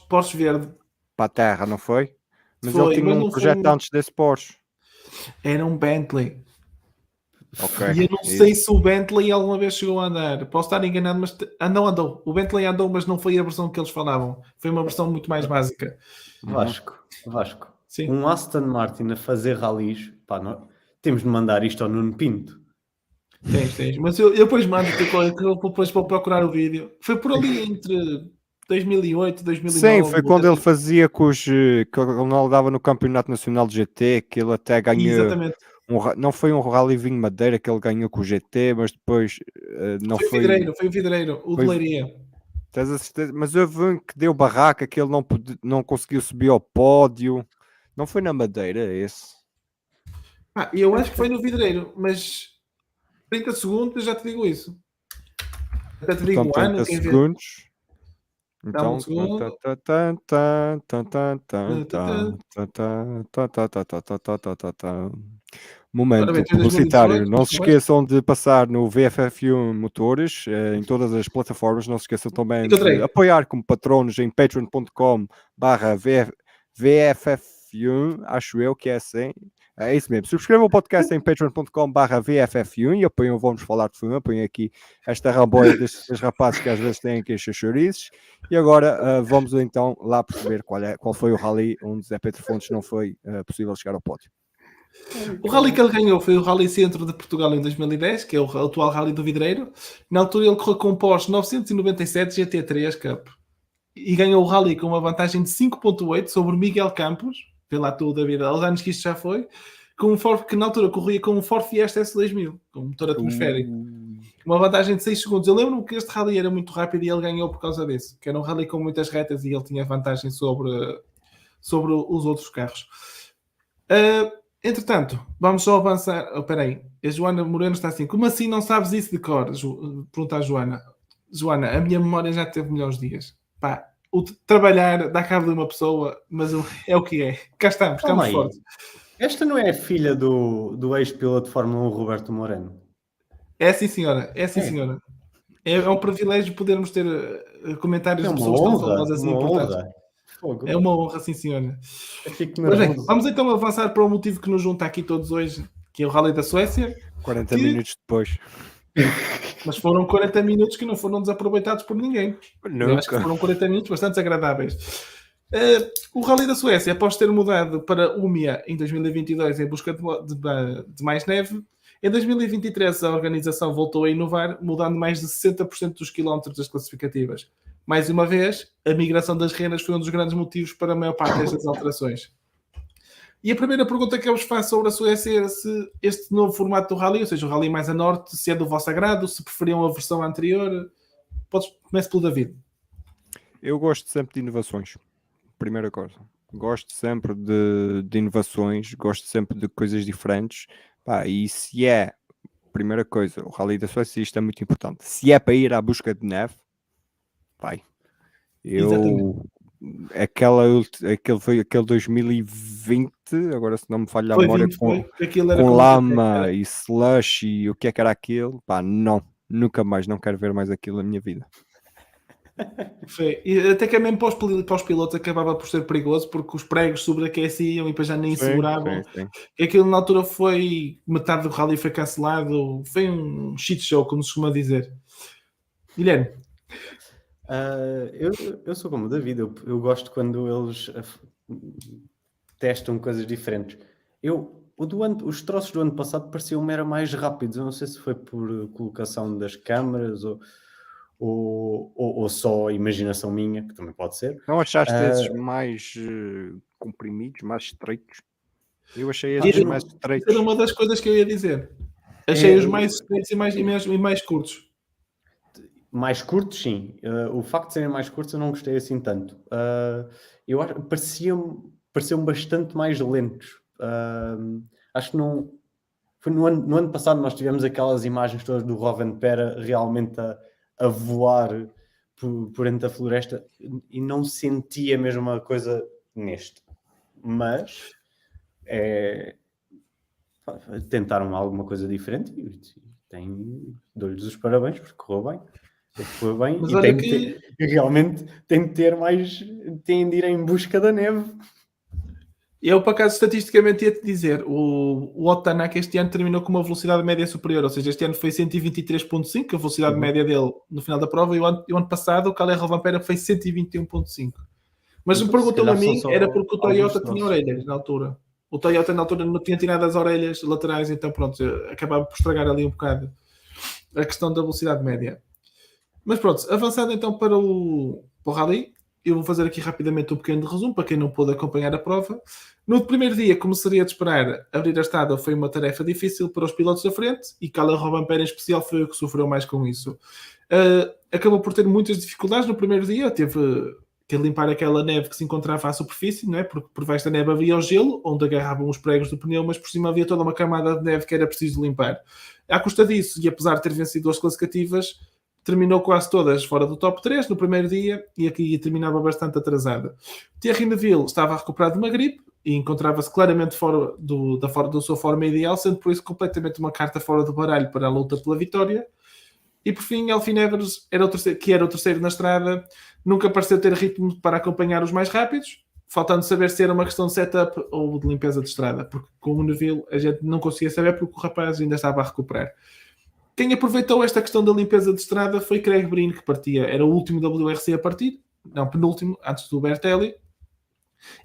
Porsche verde. Para a terra, não foi? Mas foi, ele tinha um projeto antes desse Porsche. Era um Bentley. Ok. E eu não sei se o Bentley alguma vez chegou a andar. Posso estar enganado, mas não andou. O Bentley andou, mas não foi a versão que eles falavam. Foi uma versão muito mais básica. Vasco, Sim. um Aston Martin a fazer ralis, pá, temos de mandar isto ao Nuno Pinto. Tens. Mas eu depois mando-te, depois vou procurar o vídeo. Foi por ali entre 2008 e 2009. Sim, foi quando ele fazia com os. Que ele não dava no Campeonato Nacional de GT, que ele até ganhou. Exatamente. Não foi um Rally Vinho Madeira que ele ganhou com o GT, mas depois não foi. Foi o vidreiro, o de Leiria. Tens a certeza? Mas houve um que deu barraca, que ele não conseguiu subir ao pódio. Não foi na Madeira esse? Eu acho que foi no vidreiro, mas 30 segundos, já te digo isso. Até te digo Então, um ano, 30 quem vê. segundos. Dá-me um Então, segundo. momento Ora bem, tem publicitário. 2018, Não se esqueçam de passar no VFF1 Motores em todas as plataformas. Não se esqueçam também de Encontrei. apoiar como patronos em patreon.com/VFF1, acho eu que é assim. É isso mesmo. Subscrevam o podcast em patreon.com/VFF1 e apoiam, vamos falar de filme, apoiem aqui esta ramboia destes rapazes que às vezes têm aqui estes chouriços. E agora vamos então lá perceber qual foi o rally onde Zé Pedro Fontes não foi possível chegar ao pódio. O rally que ele ganhou foi o Rally Centro de Portugal em 2010, que é o atual Rally do Vidreiro. Na altura ele correu com o Porsche 997 GT3 Cup e ganhou o rally com uma vantagem de 5.8 sobre Miguel Campos, pela toda a vida, aos anos que isto já foi, com um Ford que na altura corria com um Ford Fiesta S2000, com motor atmosférico. Uma vantagem de 6 segundos. Eu lembro-me que este rally era muito rápido e ele ganhou por causa disso, que era um rally com muitas retas e ele tinha vantagem sobre os outros carros. Entretanto, vamos só avançar. Espera aí, a Joana Moreno está assim. Como assim não sabes isso de cor? Pergunta a Joana. Joana, a minha memória já teve melhores dias. Pá, o trabalhar dá cabo de uma pessoa, mas é o que é. Cá estamos fortes. Esta não é a filha do ex-piloto de Fórmula 1, Roberto Moreno? É sim, senhora. Senhora. É um privilégio podermos ter comentários de pessoas tão famosas e importantes. Fogo. É uma honra, sim, senhora. Mas bem, vamos então avançar para o motivo que nos junta aqui todos hoje, que é o Rally da Suécia. 40 minutos depois. Mas foram 40 minutos que não foram desaproveitados por ninguém. Eu acho que foram 40 minutos bastante agradáveis. O Rally da Suécia, após ter mudado para Umeå em 2022 em busca de mais neve, em 2023 a organização voltou a inovar, mudando mais de 60% dos quilómetros das classificativas. Mais uma vez, a migração das renas foi um dos grandes motivos para a maior parte destas alterações. E a primeira pergunta que eu vos faço sobre a Suécia é se este novo formato do Rally, ou seja, o Rally mais a norte, se é do vosso agrado, se preferiam a versão anterior. Comece pelo David. Eu gosto sempre de inovações. Primeira coisa. Gosto sempre de inovações, gosto sempre de coisas diferentes. E se é, primeira coisa, o Rally da Suécia, isto é muito importante. Se é para ir à busca de neve, aquele 2020, agora se não me falha a memória, com lama e slush e o que é que era aquilo, não, nunca mais, não quero ver mais aquilo na minha vida. Foi. E até que é mesmo para os pilotos acabava por ser perigoso porque os pregos sobreaqueciam e depois já nem seguravam. Sim. E aquilo na altura foi, metade do rally foi cancelado, foi um shit show, como se costuma dizer. Guilherme? Eu sou como o David, eu gosto quando eles testam coisas diferentes. Os troços do ano passado pareciam-me era mais rápidos, eu não sei se foi por colocação das câmaras ou só imaginação minha, que também pode ser. Não achaste esses mais comprimidos, mais estreitos? Eu achei esses mais estreitos. Era uma das coisas que eu ia dizer. Achei-os mais estreitos e mais curtos. Mais curtos, sim. O facto de serem mais curtos eu não gostei assim tanto. Eu acho pareciam bastante mais lentos. Acho que não... Foi no ano passado nós tivemos aquelas imagens todas do Rovanperä realmente a voar por entre a floresta e não senti a mesma coisa neste. Mas tentaram alguma coisa diferente e dou-lhes os parabéns porque correu bem. Mas realmente tem de ter mais, tem de ir em busca da neve. Eu, por acaso, estatisticamente ia-te dizer, o Otto Tanaka este ano terminou com uma velocidade média superior, ou seja, este ano foi 123.5, a velocidade média dele no final da prova, e o ano passado o Kalle Rovanperä foi 121.5. Mas me Então, se perguntou-me a calhar são mim, só era porque o alguns Toyota tinha troços. orelhas na altura. O Toyota na altura não tinha tirado as orelhas laterais, então pronto, acabava por estragar ali um bocado a questão da velocidade média. Mas pronto, avançado então para o Rally, eu vou fazer aqui rapidamente um pequeno resumo para quem não pôde acompanhar a prova. No primeiro dia, como seria de esperar, abrir a estrada foi uma tarefa difícil para os pilotos da frente e Kalle Rovanperä em especial foi o que sofreu mais com isso. Acabou por ter muitas dificuldades no primeiro dia, teve que limpar aquela neve que se encontrava à superfície, não é? Porque por baixo da neve havia o gelo, onde agarravam os pregos do pneu, mas por cima havia toda uma camada de neve que era preciso limpar. À custa disso, e apesar de ter vencido as classificativas, terminou quase todas fora do top 3 no primeiro dia e aqui terminava bastante atrasada. Thierry Neuville estava a recuperar de uma gripe e encontrava-se claramente fora da sua forma ideal, sendo por isso completamente uma carta fora do baralho para a luta pela vitória. E por fim, Elfyn Evers, que era o terceiro na estrada, nunca pareceu ter ritmo para acompanhar os mais rápidos, faltando saber se era uma questão de setup ou de limpeza de estrada, porque com o Neuville a gente não conseguia saber porque o rapaz ainda estava a recuperar. Quem aproveitou esta questão da limpeza de estrada foi Craig Breen, que partia, era o último WRC a partir, não, penúltimo, antes do Bertelli,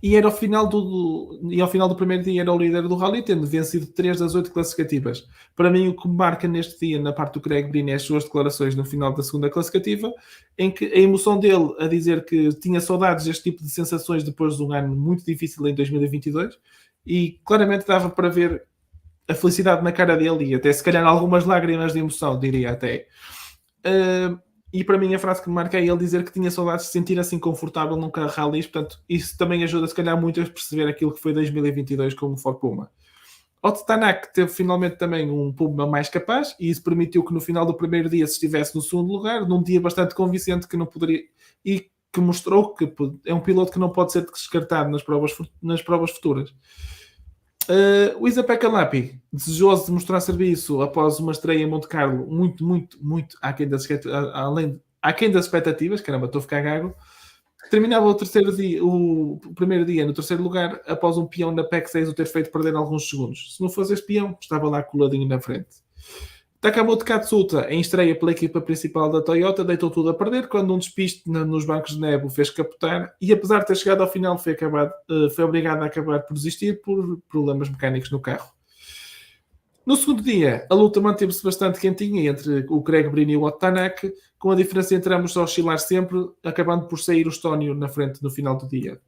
e ao final do primeiro dia era o líder do Rally, tendo vencido 3 das 8 classificativas. Para mim, o que marca neste dia, na parte do Craig Breen, é as suas declarações no final da segunda classificativa, em que a emoção dele a dizer que tinha saudades deste tipo de sensações depois de um ano muito difícil em 2022, e claramente dava para ver a felicidade na cara dele e até se calhar algumas lágrimas de emoção, diria até. E para mim a frase que me marca é ele dizer que tinha saudades de se sentir assim confortável num carro rally, portanto isso também ajuda se calhar muito a perceber aquilo que foi 2022 com o Ford Puma. Otto Tanak teve finalmente também um Puma mais capaz e isso permitiu que no final do primeiro dia se estivesse no segundo lugar, num dia bastante convincente que não poderia e que mostrou que é um piloto que não pode ser descartado nas provas futuras. O Isa-Pekka Lappi, desejoso de mostrar serviço após uma estreia em Monte Carlo muito aquém das expectativas, caramba, estou a ficar gago, terminava o primeiro dia no terceiro lugar após um peão da PEC 6 o ter feito perder alguns segundos. Se não fosse este peão, estava lá coladinho na frente. Takamoto Katsuta, em estreia pela equipa principal da Toyota, deitou tudo a perder quando um despiste nos bancos de neve o fez capotar e apesar de ter chegado ao final foi obrigado a acabar por desistir por problemas mecânicos no carro. No segundo dia, a luta manteve-se bastante quentinha entre o Craig Breen e o Otto Tanak, com a diferença entre ambos a oscilar sempre, acabando por sair o Estónio na frente no final do dia.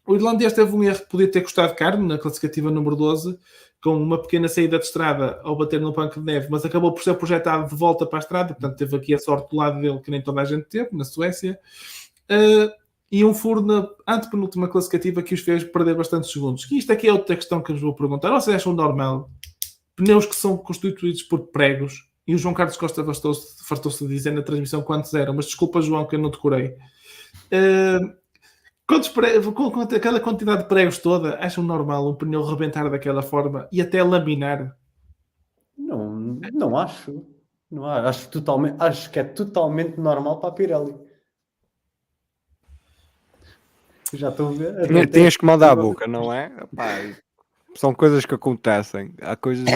O irlandês teve um erro que podia ter custado caro na classificativa número 12, com uma pequena saída de estrada ao bater no banco de neve, mas acabou por ser projetado de volta para a estrada, portanto teve aqui a sorte do lado dele que nem toda a gente teve, na Suécia, e um furo na antepenúltima classificativa que os fez perder bastantes segundos. E isto aqui é outra questão que vos vou perguntar. Vocês acham normal pneus que são constituídos por pregos, e o João Carlos Costa fartou-se de dizer na transmissão quantos eram, mas desculpa João que eu não decorei. Com aquela quantidade de pregos toda, acham normal um pneu rebentar daquela forma e até laminar? Não acho. Não acho. Acho que é totalmente normal para a Pirelli. Já estou a ver. Tens que mandar a boca, não é? Pá, são coisas que acontecem. Há coisas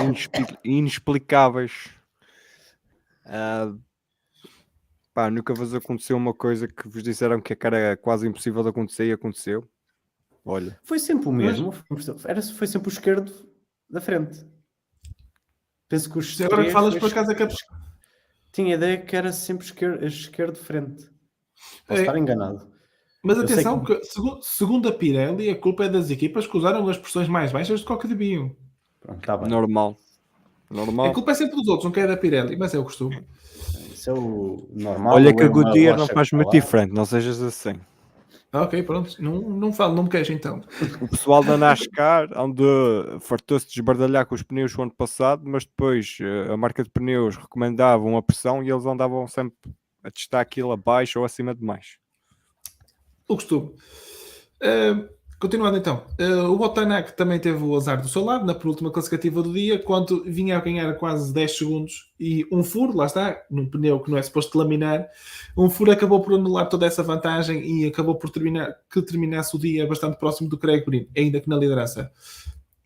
inexplicáveis. Pá, nunca vos aconteceu uma coisa que vos disseram que era quase impossível de acontecer e aconteceu? Olha. Foi sempre o mesmo. Foi sempre o esquerdo da frente. Penso que os Agora que falas por acaso tinha ideia que era sempre esquerdo de frente. Posso estar enganado. Mas atenção, que segundo a Pirelli, a culpa é das equipas que usaram as pressões mais baixas do que deviam. Pronto, tá bem. Normal. A culpa é sempre dos outros, não que é da Pirelli, mas é o costume. Isso é o normal. Olha que a Goodyear não faz muito diferente, não sejas assim. Ok, pronto. Não falo, não me queixo então. O pessoal da NASCAR onde fartou-se de esbardalhar com os pneus o ano passado, mas depois a marca de pneus recomendava uma pressão e eles andavam sempre a testar aquilo abaixo ou acima de mais. O costume. Continuando então, o Botanak também teve o azar do seu lado na penúltima classificativa do dia, quando vinha a ganhar quase 10 segundos e um furo, lá está, num pneu que não é suposto laminar, um furo acabou por anular toda essa vantagem e acabou por terminasse o dia bastante próximo do Craig Breen, ainda que na liderança.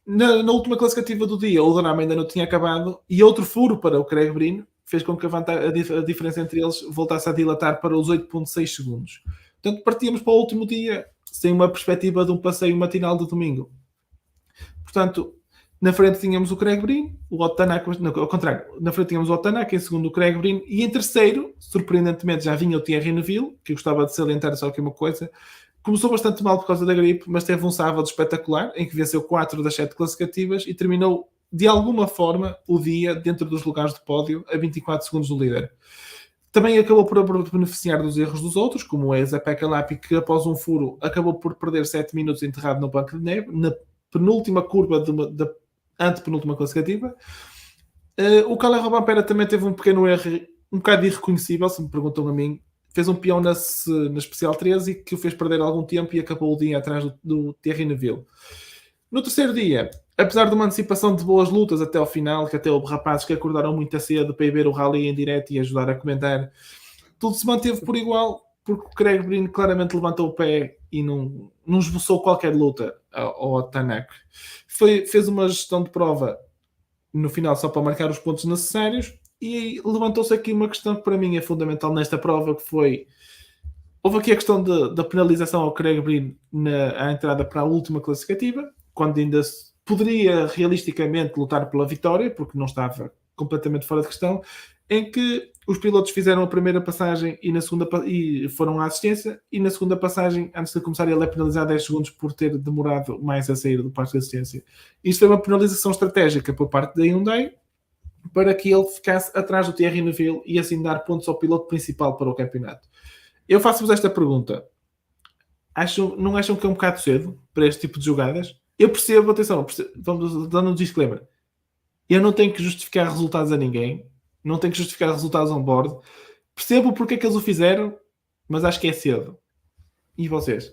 Na última classificativa do dia, o drama ainda não tinha acabado e outro furo para o Craig Breen fez com que a diferença entre eles voltasse a dilatar para os 8,6 segundos. Portanto, partíamos para o último dia sem uma perspectiva de um passeio matinal de domingo. Portanto, na frente tínhamos o Craig Breen, o Otanak, ao contrário, na frente tínhamos o Otanak, em segundo o Craig Breen, e em terceiro, surpreendentemente, já vinha o Thierry Neuville, que eu gostava de salientar só aqui uma coisa. Começou bastante mal por causa da gripe, mas teve um sábado espetacular, em que venceu 4 das 7 classificativas e terminou, de alguma forma, o dia dentro dos lugares de pódio, a 24 segundos do líder. Também acabou por beneficiar dos erros dos outros, como o Ezapeka Lapi, que após um furo acabou por perder 7 minutos enterrado no banco de neve, na penúltima curva da antepenúltima classificativa. O Kalle Rovanperä também teve um pequeno erro, um bocado irreconhecível, se me perguntam a mim. Fez um peão na especial 13 que o fez perder algum tempo e acabou o dia atrás do Thierry Neuville. No terceiro dia, apesar de uma antecipação de boas lutas até ao final, que até houve rapazes que acordaram muito cedo para ir ver o rally em direto e ajudar a comentar, tudo se manteve por igual, porque o Craig Breen claramente levantou o pé e não esboçou qualquer luta ao Tanak. Fez uma gestão de prova no final só para marcar os pontos necessários e levantou-se aqui uma questão que para mim é fundamental nesta prova, que foi... Houve aqui a questão da penalização ao Craig Breen à entrada para a última classificativa, quando ainda poderia realisticamente lutar pela vitória, porque não estava completamente fora de questão, em que os pilotos fizeram a primeira passagem e, e foram à assistência, e na segunda passagem, antes de começar, ele é penalizado 10 segundos por ter demorado mais a sair do parque de assistência. Isto foi uma penalização estratégica por parte da Hyundai, para que ele ficasse atrás do Thierry Neuville e assim dar pontos ao piloto principal para o campeonato. Eu faço-vos esta pergunta. Não acham que é um bocado cedo para este tipo de jogadas? Eu percebo, atenção, vamos dando um disclaimer. Eu não tenho que justificar resultados a ninguém, não tenho que justificar resultados on board. Percebo porque é que eles o fizeram, mas acho que é cedo. E vocês?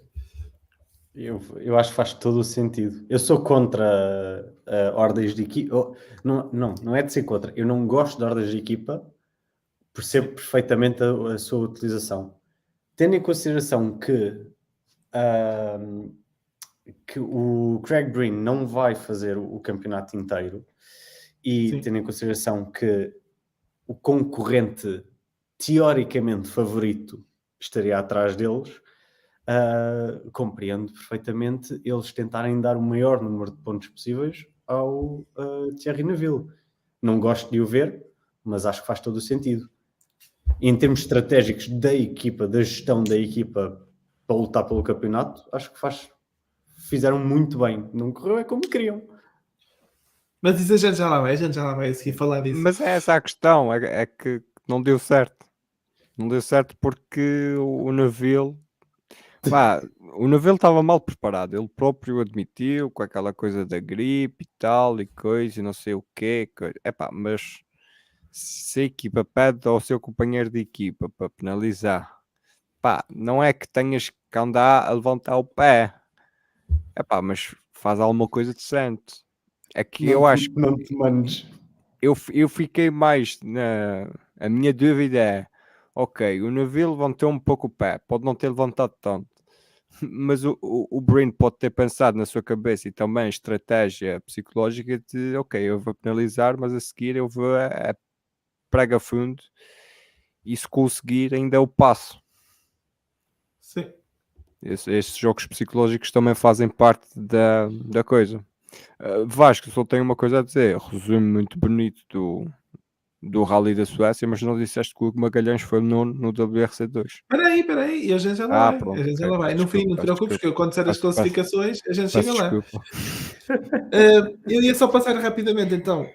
Eu acho que faz todo o sentido. Eu sou contra ordens de equipa. Não é de ser contra. Eu não gosto de ordens de equipa, percebo perfeitamente a sua utilização. Tendo em consideração que o Craig Breen não vai fazer o campeonato inteiro e Sim. tendo em consideração que o concorrente teoricamente favorito estaria atrás deles, compreendo perfeitamente eles tentarem dar o maior número de pontos possíveis ao Thierry Neuville. Não gosto de o ver, mas acho que faz todo o sentido. Em termos estratégicos da equipa, da gestão da equipa para lutar pelo campeonato, acho que fizeram muito bem. Não correu como queriam. Mas isso a gente já lá vai a seguir falar disso. Mas é essa a questão, é que não deu certo. Não deu certo porque o Neuville... o Neuville estava mal preparado. Ele próprio admitiu com aquela coisa da gripe e tal, e coisa, e não sei o quê. Mas se a equipa pede ao seu companheiro de equipa para penalizar, não é que tenhas que andar a levantar o pé. Mas faz alguma coisa decente. É que eu acho que não te mandes. eu fiquei mais a minha dúvida é, ok, o Neuville levantou um pouco o pé, pode não ter levantado tanto, mas o Breen pode ter pensado na sua cabeça e também estratégia psicológica de, ok, eu vou penalizar, mas a seguir eu vou a prega fundo e se conseguir ainda eu passo. Sim. Estes jogos psicológicos também fazem parte da coisa. Vasco, só tenho uma coisa a dizer. Resumo muito bonito do Rally da Suécia, mas não disseste que o Magalhães foi no WRC2. Espera aí, a gente já lá vai. Pronto, A gente já lá vai. No fim, não te preocupes, que quando disser as classificações, a gente chega lá. Eu ia só passar rapidamente, então,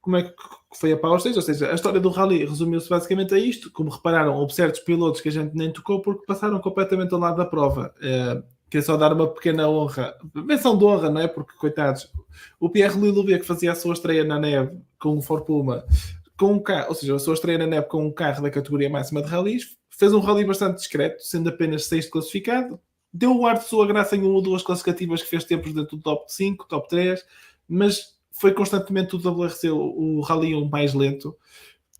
como é que foi a Power Stage, ou seja, a história do Rally resumiu-se basicamente a isto. Como repararam, houve certos pilotos que a gente nem tocou porque passaram completamente ao lado da prova. Queria só dar uma pequena honra, menção de honra, não é? Porque, coitados, o Pierre-Louis Louvet, que fazia a sua estreia na neve com o Ford Puma, com um carro, ou seja, a sua estreia na neve com um carro da categoria máxima de rallies, fez um rally bastante discreto, sendo apenas 6º classificado, deu o ar de sua graça em uma ou duas classificativas que fez tempos dentro do top 5, top 3, mas foi constantemente o WRC o rally o mais lento.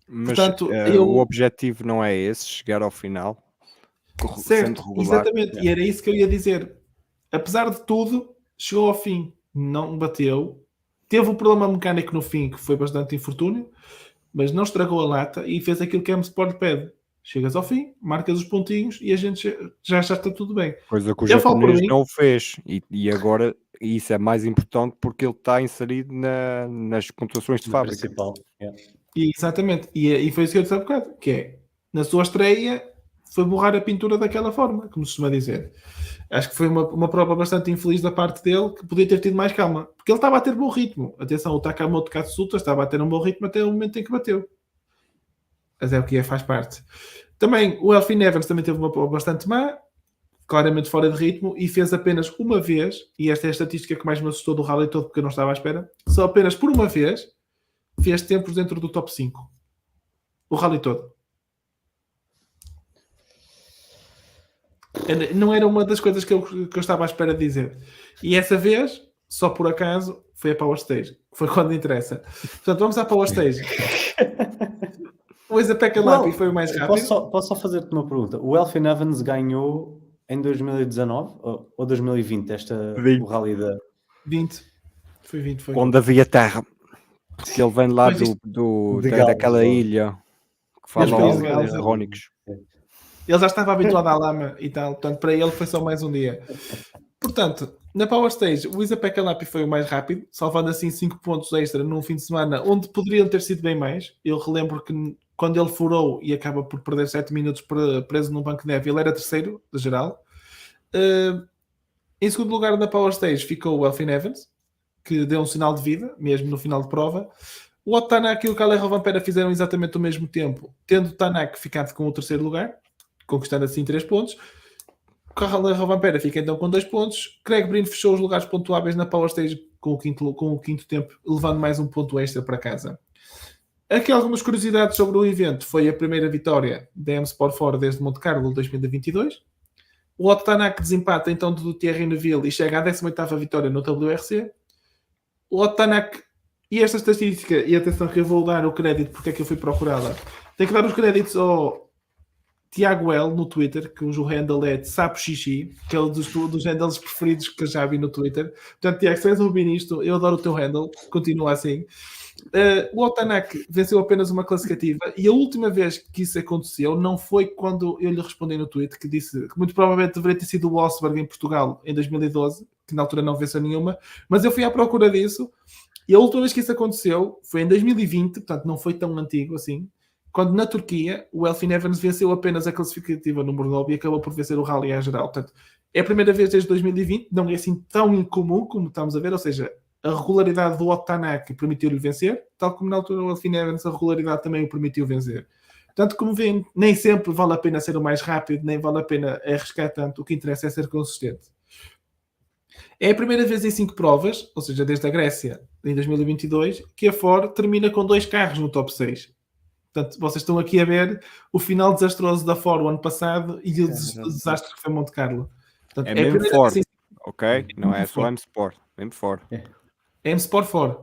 Mas Portanto, o objetivo não é esse, chegar ao final. Certo, sendo regular. exatamente, e era isso que eu ia dizer. Apesar de tudo, chegou ao fim, não bateu, teve um problema mecânico no fim que foi bastante infortúnio, mas não estragou a lata e fez aquilo que a M-Sport pede. Chegas ao fim, marcas os pontinhos e a gente já está tudo bem. Coisa que o Eu falo por japonês mim. não fez. E agora isso é mais importante porque ele está inserido nas pontuações de No fábrica. principal. Yeah. Exatamente, e foi isso que eu disse há bocado, que é, na sua estreia, foi borrar a pintura daquela forma, como se costuma dizer. Acho que foi uma prova bastante infeliz da parte dele, que podia ter tido mais calma, porque ele estava a ter bom ritmo. Atenção, o Takamoto Katsuta estava a ter um bom ritmo até o momento em que bateu. Mas é o que é, faz parte. Também, o Elfyn Evans também teve uma prova bastante má, claramente fora de ritmo, e fez apenas uma vez, e esta é a estatística que mais me assustou do rally todo, porque eu não estava à espera, só apenas por uma vez, fez tempos dentro do top 5. O rally todo. Não era uma das coisas que eu estava à espera de dizer. E essa vez, só por acaso, foi a Power Stage. Foi quando interessa. Portanto, vamos à Power Stage. O Isapeka Lapi foi o mais rápido. Posso só fazer-te uma pergunta? O Elfyn Evans ganhou em 2019 ou 2020 o rally da... 20. Foi 20, foi. Onde havia terra. Porque ele vem lá Mas isto- daquela ilha que falam Os Gales, rónicos. Ele já estava habituado à lama e tal, portanto, para ele foi só mais um dia. Portanto, na Power Stage, o Isapeka Lapi foi o mais rápido, salvando assim 5 pontos extra num fim de semana onde poderiam ter sido bem mais. Eu relembro que quando ele furou e acaba por perder 7 minutos preso num banco de neve, ele era terceiro, de geral. Em segundo lugar, na Power Stage, ficou o Elfyn Evans, que deu um sinal de vida, mesmo no final de prova. O Otto Tanak e o Kalle Rovanperä fizeram exatamente o mesmo tempo, tendo o Tanak ficado com o terceiro lugar, conquistando assim 3 pontos. O Kalle Rovanperä fica então com 2 pontos. Craig Breen fechou os lugares pontuáveis na Power Stage com o quinto tempo, levando mais um ponto extra para casa. Aqui algumas curiosidades sobre o evento. Foi a primeira vitória da M-Sport Fora desde Monte Carlo 2022. O Otto Tanak desempata então do Thierry Neuville e chega à 18ª vitória no WRC. O Otto Tanak, e esta estatística, e atenção que eu vou dar o crédito porque é que eu fui procurá-la, tenho que dar os créditos ao Tiago L no Twitter, cujo handle é de Sapo Xixi, que é um dos handles preferidos que eu já vi no Twitter. Portanto, Tiago, se és ouvir isto, eu adoro o teu handle, continua assim. O Otto Tanak venceu apenas uma classificativa e a última vez que isso aconteceu não foi quando eu lhe respondi no Twitter, que disse que muito provavelmente deveria ter sido o Osberg em Portugal em 2012, que na altura não venceu nenhuma, mas eu fui à procura disso e a última vez que isso aconteceu foi em 2020, portanto não foi tão antigo assim, quando na Turquia o Elfyn Evans venceu apenas a classificativa número 9 e acabou por vencer o rally à geral. Portanto, é a primeira vez desde 2020, não é assim tão incomum como estamos a ver, ou seja, a regularidade do Otto Tanak permitiu-lhe vencer, tal como na altura o Elfyn Evans a regularidade também o permitiu vencer. Portanto, como veem, nem sempre vale a pena ser o mais rápido, nem vale a pena arriscar tanto, o que interessa é ser consistente. É a primeira vez em 5 provas, ou seja, desde a Grécia em 2022, que a Ford termina com 2 carros no top 6. Portanto, vocês estão aqui a ver o final desastroso da Ford o ano passado e o desastre que foi Monte Carlo. Portanto, É mesmo Ford, vez... ok? Não é só M-Sport, mesmo Ford. É M-Sport Ford.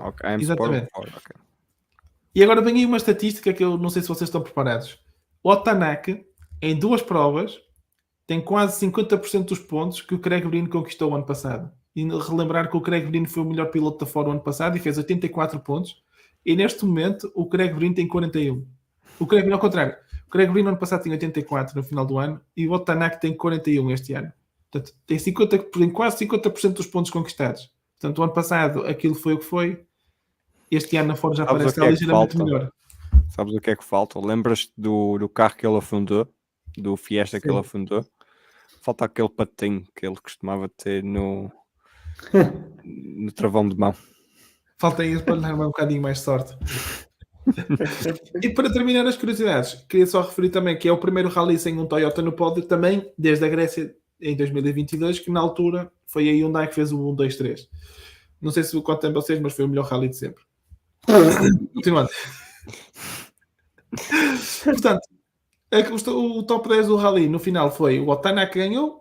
Ok, M-Sport Exatamente. Ford, ok. E agora vem aí uma estatística que eu não sei se vocês estão preparados. O Otto Tanak, em 2 provas, tem quase 50% dos pontos que o Craig Breen conquistou o ano passado. E relembrar que o Craig Breen foi o melhor piloto da Ford o ano passado e fez 84 pontos. E neste momento o Craig Breen tem 41. O Craig Breen, ao contrário. O Craig Breen no ano passado tinha 84 no final do ano e o Otto Tanak tem 41 este ano. Portanto, tem quase 50% dos pontos conquistados. Portanto, o ano passado aquilo foi o que foi. Este ano a Ford já parece estar ligeiramente melhor. Sabes o que é que falta? Lembras-te do carro que ele afundou? Do Fiesta que ele afundou? Falta aquele patinho que ele costumava ter no travão de mão. Falta isso para lhe dar um bocadinho mais de sorte. E para terminar as curiosidades, queria só referir também que é o primeiro rally sem um Toyota no pódio, também desde a Grécia em 2022, que na altura foi a Hyundai que fez o 1, 2, 3. Não sei se quanto tempo vocês, mas foi o melhor rally de sempre. Continuando. Portanto, O top 10 do Rally no final foi o Otana que ganhou,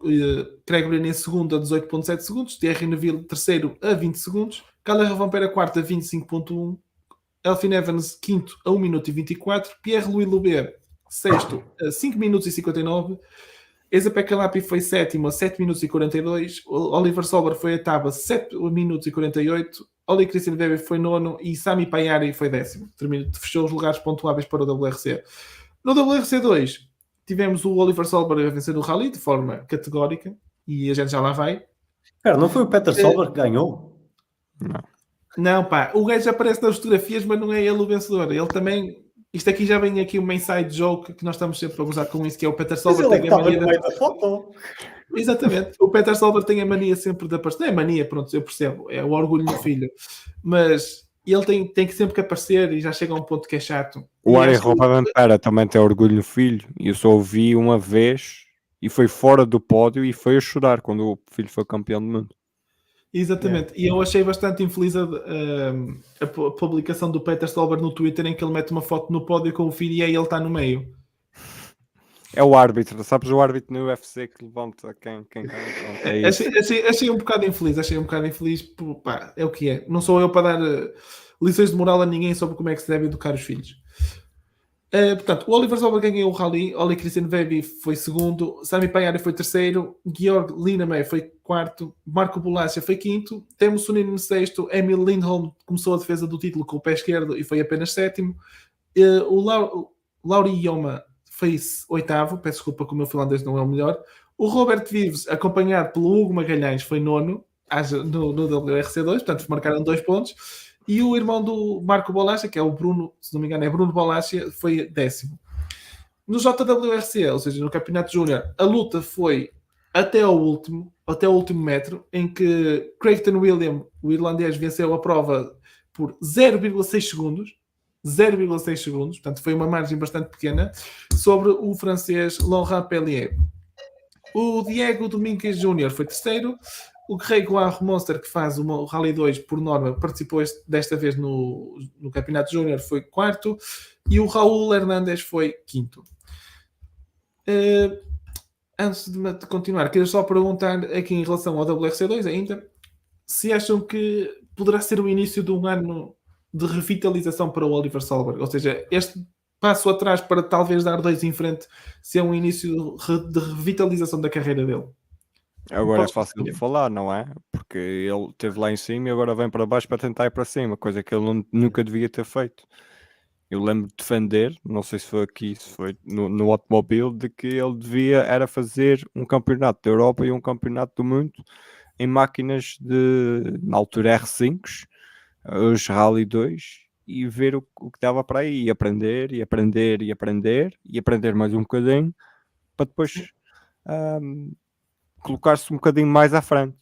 Craig Breen em segundo a 18.7 segundos, Thierry Neuville terceiro a 20 segundos, Kalle Rovanpera quarto a 25.1, Elfyn Evans quinto a 1 minuto e 24, Pierre-Louis Loubet sexto a 5 minutos e 59, Eza-Pekka Lappi foi sétimo a 7 minutos e 42, Oliver Solberg foi oitavo a 7 minutos e 48, Oli Christian Weber foi nono e Sami Payari foi décimo. Fechou os lugares pontuáveis para o WRC. No WRC 2 tivemos o Oliver Solberg a vencer o Rally de forma categórica e a gente já lá vai. Cara, não foi o Peter Solberg que ganhou? Não, pá, o gajo aparece nas fotografias, mas não é ele o vencedor. Ele também. Isto aqui já vem aqui uma inside joke que nós estamos sempre a gozar com isso, que é o Peter Mas Solberg. ele é que estava no meio da foto. Exatamente. O Peter Solberg tem a mania sempre de aparecer. Não é mania, pronto, eu percebo. É o orgulho do filho. Mas ele tem que sempre que aparecer e já chega a um ponto que é chato. O Ari Rovanpera também tem orgulho no filho. E eu só o vi uma vez e foi fora do pódio e foi a chorar quando o filho foi campeão do mundo. Exatamente. E eu achei bastante infeliz a publicação do Peter Solberg no Twitter em que ele mete uma foto no pódio com o filho e aí ele está no meio. É o árbitro, sabes o árbitro no UFC que levanta quem é isso. Achei um bocado infeliz, pá, é o que é. Não sou eu para dar lições de moral a ninguém sobre como é que se deve educar os filhos. Portanto, o Oliver Solberg ganhou o Rally, Oli Christian Weber foi segundo, Sami Payari foi terceiro, Georg Linnamäe foi quarto, Marco Bolacha foi quinto, Teemu Suninen sexto, Emil Lindholm começou a defesa do título com o pé esquerdo e foi apenas sétimo, o Lauri Joma foi oitavo, peço desculpa que o meu finlandês não é o melhor, o Robert Vives, acompanhado pelo Hugo Magalhães, foi nono no WRC2, portanto marcaram 2 pontos. E o irmão do Marco Bolacha, que é o Bruno, se não me engano é Bruno Bolacha, foi décimo. No JWRC, ou seja, no Campeonato Júnior, a luta foi até o último metro, em que Creighton William, o irlandês, venceu a prova por 0,6 segundos. 0,6 segundos, portanto foi uma margem bastante pequena, sobre o francês Laurent Pellier. O Diego Domingues Júnior foi terceiro. O Gregoire Monster, que faz o Rally 2 por norma, participou desta vez no Campeonato Júnior, foi quarto. E o Raul Hernandes foi quinto. Antes de continuar, queria só perguntar aqui em relação ao WRC2 ainda, se acham que poderá ser o início de um ano de revitalização para o Oliver Solberg. Ou seja, este passo atrás para talvez dar 2 em frente ser um início de revitalização da carreira dele. Agora é fácil de falar, não é? Porque ele esteve lá em cima e agora vem para baixo para tentar ir para cima, coisa que ele nunca devia ter feito. Eu lembro de defender, não sei se foi aqui, se foi no automóvel, de que ele era fazer um campeonato da Europa e um campeonato do mundo em máquinas na altura R5s, os Rally 2, e ver o que dava para aí, e aprender mais um bocadinho, para depois colocar-se um bocadinho mais à frente.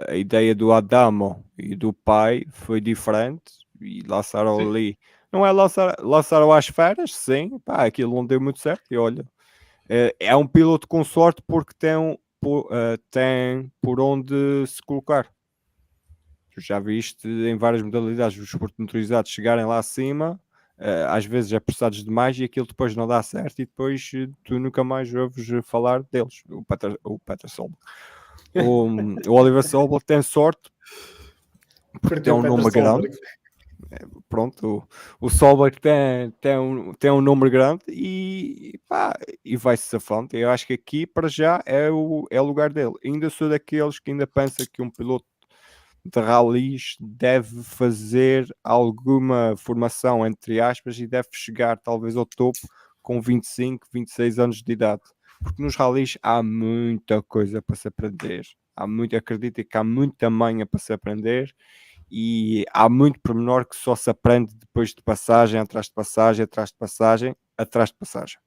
A ideia do Adamo e do pai foi diferente e lançaram ali. Não é lançaram às feras, sim, pá, aquilo não deu muito certo. E olha, é um piloto com sorte porque tem por onde se colocar. Tu já viste em várias modalidades os desportos motorizados chegarem lá acima, às vezes apressados demais e aquilo depois não dá certo e depois tu nunca mais ouves falar deles. O Peter Solberg. O Oliver Solberg tem sorte porque tem um nome grande. Pronto, o Solberg tem um número grande e vai-se safando. Eu acho que aqui para já é o lugar dele. Ainda sou daqueles que ainda pensa que um piloto de rallies deve fazer alguma formação, entre aspas, e deve chegar talvez ao topo com 25, 26 anos de idade. Porque nos rallies há muita coisa para se aprender. Acredito que há muita manha para se aprender e há muito pormenor que só se aprende depois de passagem, atrás de passagem, atrás de passagem, atrás de passagem.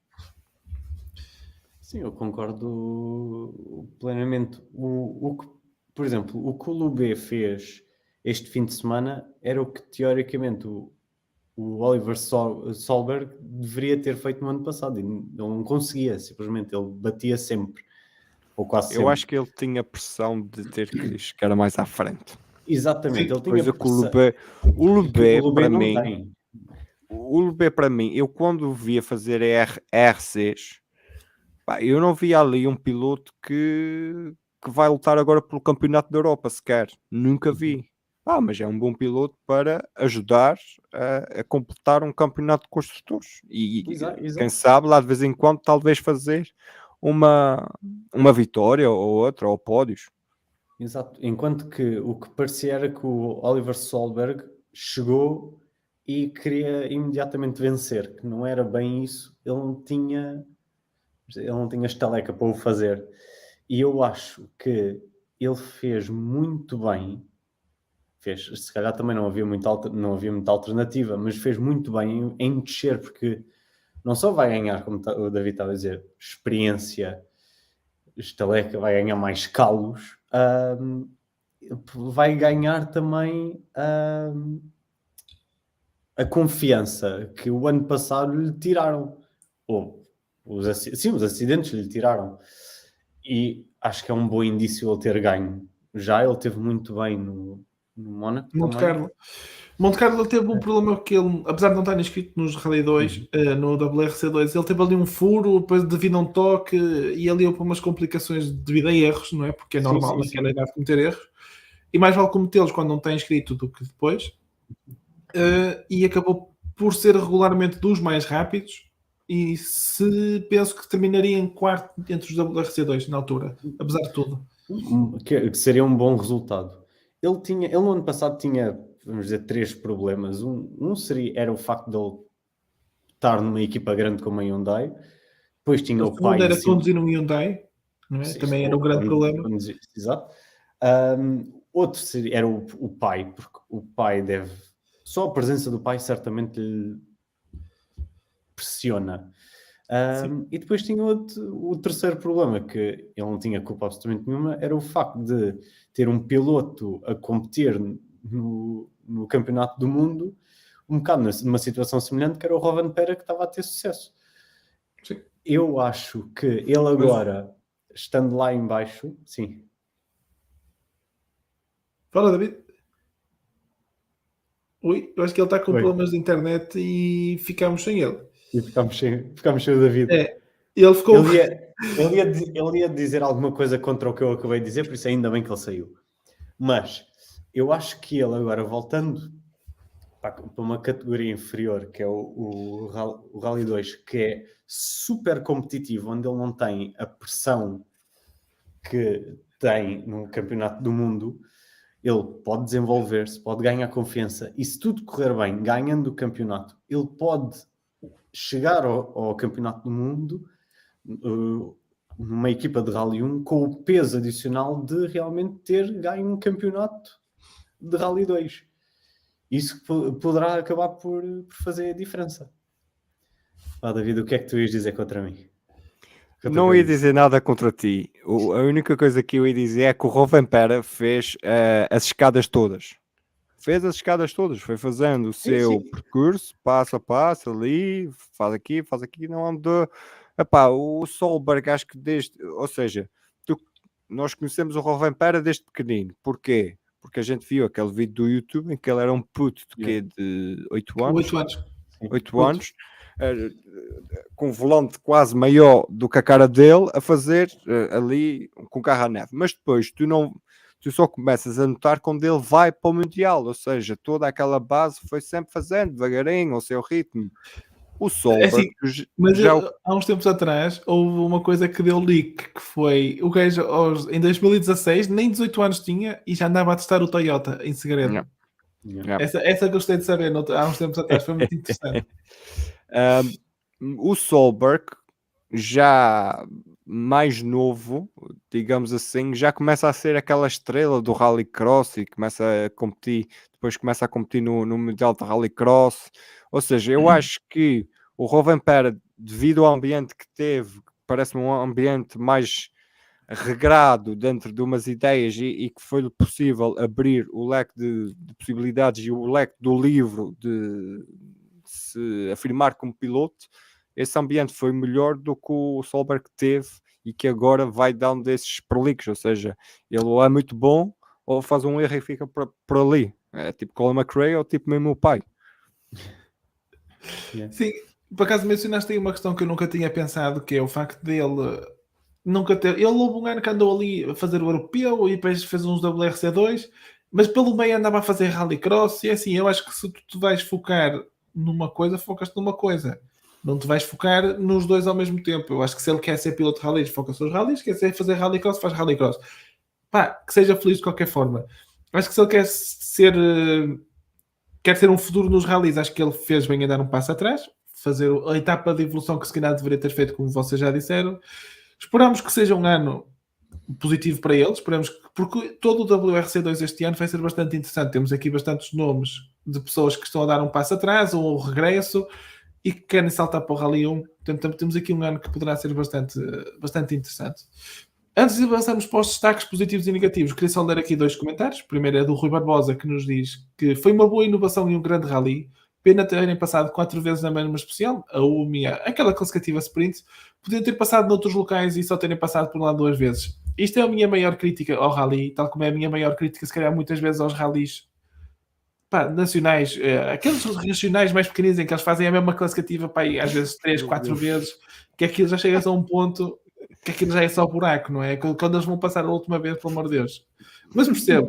Sim, eu concordo plenamente. Por exemplo, o que o Loubet fez este fim de semana era o que teoricamente o Oliver Solberg deveria ter feito no ano passado e ele não conseguia, simplesmente ele batia sempre, ou quase sempre. Eu acho que ele tinha pressão de ter que chegar mais à frente. Exatamente, ele tinha pressão. O Loubet para mim, o LB para mim, eu quando o via fazer RCs, pá, eu não via ali um piloto que vai lutar agora pelo Campeonato da Europa sequer. Nunca vi. Mas é um bom piloto para ajudar a completar um campeonato de construtores. E Exato. quem sabe, lá de vez em quando, talvez fazer uma vitória ou outra, ou pódios. Exato. Enquanto que o que parecia era que o Oliver Solberg chegou e queria imediatamente vencer, que não era bem isso. Ele não tinha estaleca para o fazer. E eu acho que ele fez muito bem. Se calhar também não havia muita alternativa, mas fez muito bem em descer, porque não só vai ganhar, como o David estava a dizer, experiência, estaleca, vai ganhar mais calos, vai ganhar também a confiança que o ano passado lhe tiraram. Ou os acidentes lhe tiraram. E acho que é um bom indício ele ter ganho. Já ele teve muito bem no Mónaco. Monte Carlo. Monte Carlo teve um problema que ele, apesar de não estar inscrito nos Rally 2, no WRC2, ele teve ali um furo, depois devido a um toque, e ali houve umas complicações devido a erros, não é? Porque é normal naquela idade cometer erros. E mais vale cometê-los quando não está inscrito do que depois. E acabou por ser regularmente dos mais rápidos. E penso que terminaria em quarto entre os WRC2 na altura, apesar de tudo. Que seria um bom resultado. Ele no ano passado tinha, vamos dizer, 3 problemas. Era o facto de ele estar numa equipa grande como a Hyundai. Depois tinha o pai. Era conduzir um Hyundai, não é? Também era um grande problema. Exato. Outro era o pai, porque o pai só a presença do pai certamente lhe pressiona. E depois tinha o terceiro problema, que ele não tinha culpa absolutamente nenhuma, era o facto de ter um piloto a competir no Campeonato do Mundo, um bocado numa situação semelhante, que era o Rovanperä, que estava a ter sucesso. Sim. Eu acho que ele agora, estando lá em baixo, sim. Fala, David. Ui, eu acho que ele está com problemas de internet e ficámos sem ele. E ficámos sem o David. Ele ficou... Ele ia dizer alguma coisa contra o que eu acabei de dizer, por isso ainda bem que ele saiu. Mas eu acho que ele agora, voltando para uma categoria inferior, que é o Rally 2, que é super competitivo, onde ele não tem a pressão que tem no Campeonato do Mundo, ele pode desenvolver-se, pode ganhar confiança, e se tudo correr bem, ganhando o campeonato, ele pode chegar ao Campeonato do Mundo numa equipa de Rally 1 com o peso adicional de realmente ter ganho um campeonato de Rally 2. Isso poderá acabar por fazer a diferença. David, o que é que tu ias dizer contra mim? Não ia dizer nada contra ti. A única coisa que eu ia dizer é que o Rovanperä fez as escadas todas. Fez as escadas todas. Foi fazendo o seu percurso, passo a passo, ali, faz aqui, não andou. Epá, o Solberg, acho que ou seja, nós conhecemos o Rovanperä desde pequenino. Porquê? Porque a gente viu aquele vídeo do YouTube em que ele era um puto de 8 anos. 8 anos. 8 anos. Com um volante quase maior do que a cara dele a fazer ali com o carro à neve. Mas depois tu só começas a notar quando ele vai para o Mundial, ou seja, toda aquela base foi sempre fazendo devagarinho ao seu ritmo. O Solberg há uns tempos atrás houve uma coisa que deu leak, que foi o gajo em 2016 nem 18 anos tinha e já andava a testar o Toyota em segredo. Essa gostei de saber há uns tempos atrás, foi muito interessante. O Solberg, já mais novo, digamos assim, já começa a ser aquela estrela do Rallycross e começa a competir, depois começa a competir no Mundial de Rallycross. Ou seja, eu acho que o Rovanperä, devido ao ambiente que teve, parece-me um ambiente mais regrado dentro de umas ideias e que foi possível abrir o leque de possibilidades e o leque do livro de se afirmar como piloto, esse ambiente foi melhor do que o Solberg teve e que agora vai dando desses perlicos, ou seja, ele ou é muito bom ou faz um erro e fica por ali. É tipo Colin McRae ou tipo mesmo o pai. Yeah. Sim, por acaso mencionaste aí uma questão que eu nunca tinha pensado, que é o facto dele nunca ter. Ele houve um ano que andou ali a fazer o europeu e depois fez uns WRC2, mas pelo meio andava a fazer rallycross. E é assim, eu acho que se tu vais focar numa coisa, focas-te numa coisa. Não te vais focar nos dois ao mesmo tempo. Eu acho que se ele quer ser piloto de rallies, foca-se nos rallies, quer ser fazer rallycross, faz rallycross. Pá, que seja feliz de qualquer forma. Acho que se ele quer ser. Quer ter um futuro nos rallies, acho que ele fez bem a dar um passo atrás, fazer a etapa de evolução que se calhar deveria ter feito, como vocês já disseram. Esperamos que seja um ano positivo para eles, esperamos que, porque todo o WRC2 este ano vai ser bastante interessante. Temos aqui bastantes nomes de pessoas que estão a dar um passo atrás ou um regresso e que querem saltar para o Rally 1. Portanto, temos aqui um ano que poderá ser bastante interessante. Antes de avançarmos para os destaques positivos e negativos, queria só ler aqui dois comentários. O primeiro é do Rui Barbosa, que nos diz que foi uma boa inovação e um grande rally. Pena terem passado 4 vezes na mesma especial, a UMIA, aquela classificativa sprint. Podiam ter passado noutros locais e só terem passado por lá 2 vezes. Isto é a minha maior crítica ao rally, tal como é a minha maior crítica, se calhar, muitas vezes aos rallies nacionais. Aqueles regionais mais pequeninos em que eles fazem a mesma classificativa, pá, e às vezes 3, 4 vezes, que aquilo já chega a um ponto que aquilo já é só buraco, não é? Quando eles vão passar a última vez, pelo amor de Deus. Mas percebo,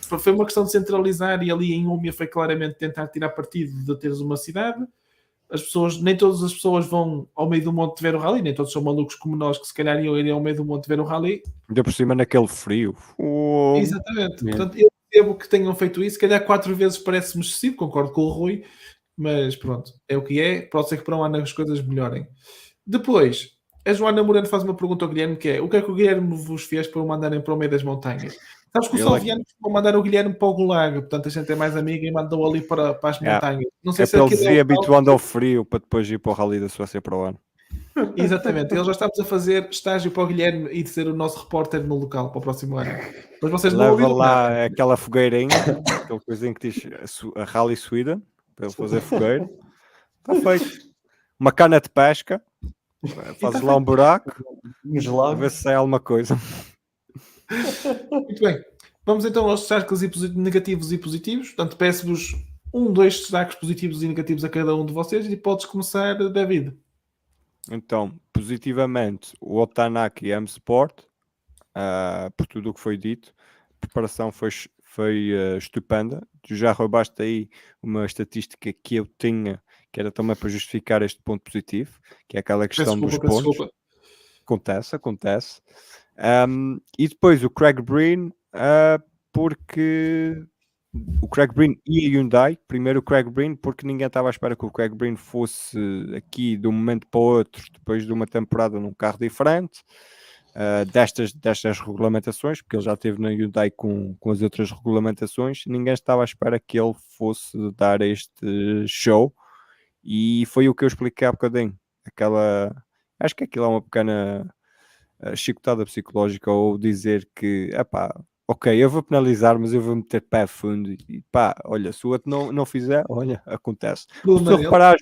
foi uma questão de centralizar e ali em Úmia foi claramente tentar tirar partido de teres uma cidade. As pessoas, nem todas as pessoas vão ao meio do monte ver o rally, nem todos são malucos como nós que se calhar iam ir ao meio do monte ver o rally. Ainda por cima naquele frio. Exatamente. Yeah. Portanto, eu percebo que tenham feito isso, se calhar 4 vezes parece-me excessivo, concordo com o Rui, mas pronto, é o que é, pode ser que para um ano as coisas melhorem. Depois, a Joana Moreno faz uma pergunta ao Guilherme, que é: o que é que o Guilherme vos fez para o mandarem para o meio das montanhas? Sabes que o Ele é- Salviano vão mandar o Guilherme para o Gulag, portanto a gente é mais amiga e mandou ali para as Yeah. montanhas. Não sei É se para ele aquilo se ir habituando ao frio para depois ir para o Rally da Suécia para o ano. Exatamente, ele já estamos a fazer estágio para o Guilherme e de ser o nosso repórter no local para o próximo ano. Mas vocês não Leva ouviram nada. lá aquela fogueirinha, aquela coisinha que diz a Rally Sweden, para ele fazer fogueira. Está feito. Uma cana de pesca, fazes lá um buraco, Nos a lagos. ver se sai alguma coisa. Muito bem. Vamos então aos destaques negativos e positivos. Portanto, peço-vos 2 destaques positivos e negativos a cada um de vocês e podes começar, David. Então, positivamente, o Otanaki M Sport, por tudo o que foi dito, a preparação foi estupenda. Tu já roubaste aí uma estatística que eu tinha, que era também para justificar este ponto positivo, que é aquela questão dos pontos. Desculpa. Acontece. E depois o Craig Breen, porque o Craig Breen e a Hyundai. Primeiro o Craig Breen, porque ninguém estava à espera que o Craig Breen fosse aqui de um momento para o outro, depois de uma temporada num carro diferente, destas regulamentações, porque ele já esteve na Hyundai com as outras regulamentações. Ninguém estava à espera que ele fosse dar este show, e foi o que eu expliquei há bocadinho. Acho que aquilo é uma pequena chicotada psicológica, ou dizer que, ok, eu vou penalizar, mas eu vou meter pé a fundo e pá, olha, se o outro não fizer, olha, acontece. Se tu reparares,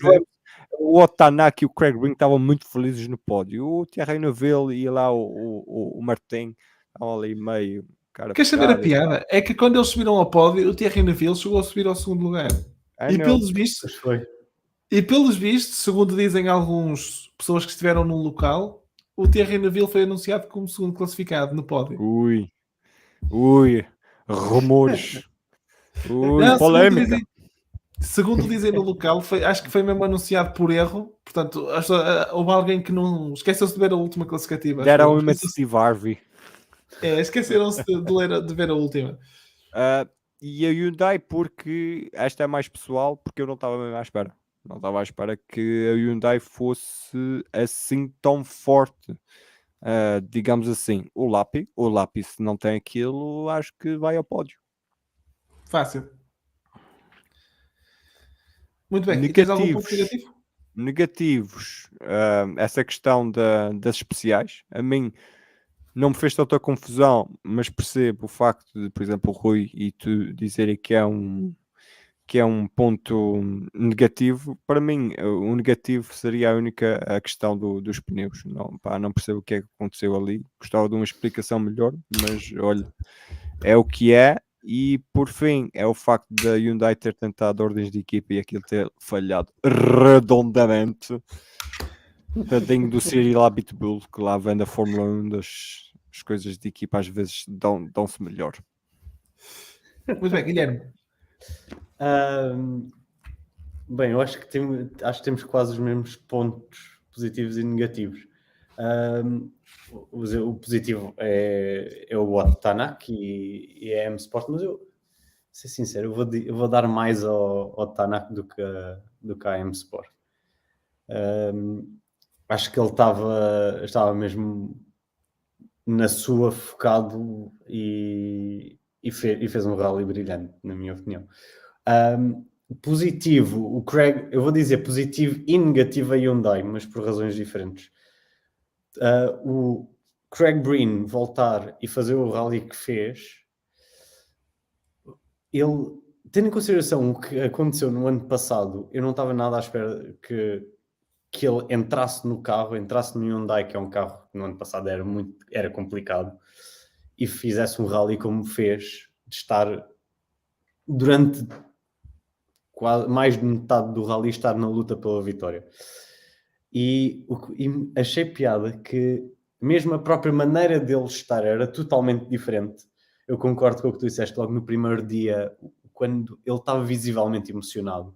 o Otanaki e o Craig Breen estavam muito felizes no pódio. O Thierry Neuville e lá o Martin estavam ali meio cara. Queres saber a piada? É que quando eles subiram ao pódio, o Thierry Neuville chegou a subir ao segundo lugar. E pelos vistos, segundo dizem algumas pessoas que estiveram num local, o Thierry Neuville foi anunciado como segundo classificado no pódio. Ui, rumores. Não, Polémica. Segundo dizem no local, acho que foi mesmo anunciado por erro. Portanto, houve alguém que não esqueceu-se de ver a última classificativa. Deram uma de Steve Harvey. Esqueceram-se de ver a última. E a Hyundai, porque esta é mais pessoal, porque eu não estava mesmo à espera. Não estava à espera que a Hyundai fosse assim tão forte. Digamos assim, o Lápis, se não tem aquilo, acho que vai ao pódio. Fácil. Muito bem. E tens algum ponto negativo? Negativos. Essa questão das especiais. A mim não me fez tanta confusão, mas percebo o facto de, por exemplo, o Rui e tu dizerem que é um ponto negativo. Para mim, o negativo seria a questão dos pneus. Não percebo o que é que aconteceu ali. Gostava de uma explicação melhor, mas olha, é o que é. E por fim, é o facto da Hyundai ter tentado ordens de equipa e aquilo ter falhado redondamente. Tadinho do Cyril Abitbull, que lá vem da Fórmula 1, as coisas de equipa às vezes dão-se melhor. Muito bem, Guilherme. Bem, eu acho que temos quase os mesmos pontos positivos e negativos. O positivo é o Otto Tanak e a M-Sport, mas eu, ser sincero, eu vou dar mais ao Tanak do que à M-Sport. Acho que ele estava mesmo na sua focado e fez um rally brilhante, na minha opinião. Positivo, o Craig, eu vou dizer positivo e negativo a Hyundai, mas por razões diferentes. O Craig Breen voltar e fazer o rally que fez, ele, tendo em consideração o que aconteceu no ano passado, eu não estava nada à espera que ele entrasse no carro, entrasse no Hyundai, que é um carro que no ano passado era complicado, e fizesse um rally como fez, de estar durante quase mais de metade do rally estar na luta pela vitória. E achei piada que mesmo a própria maneira dele estar era totalmente diferente. Eu concordo com o que tu disseste logo no primeiro dia, quando ele estava visivelmente emocionado.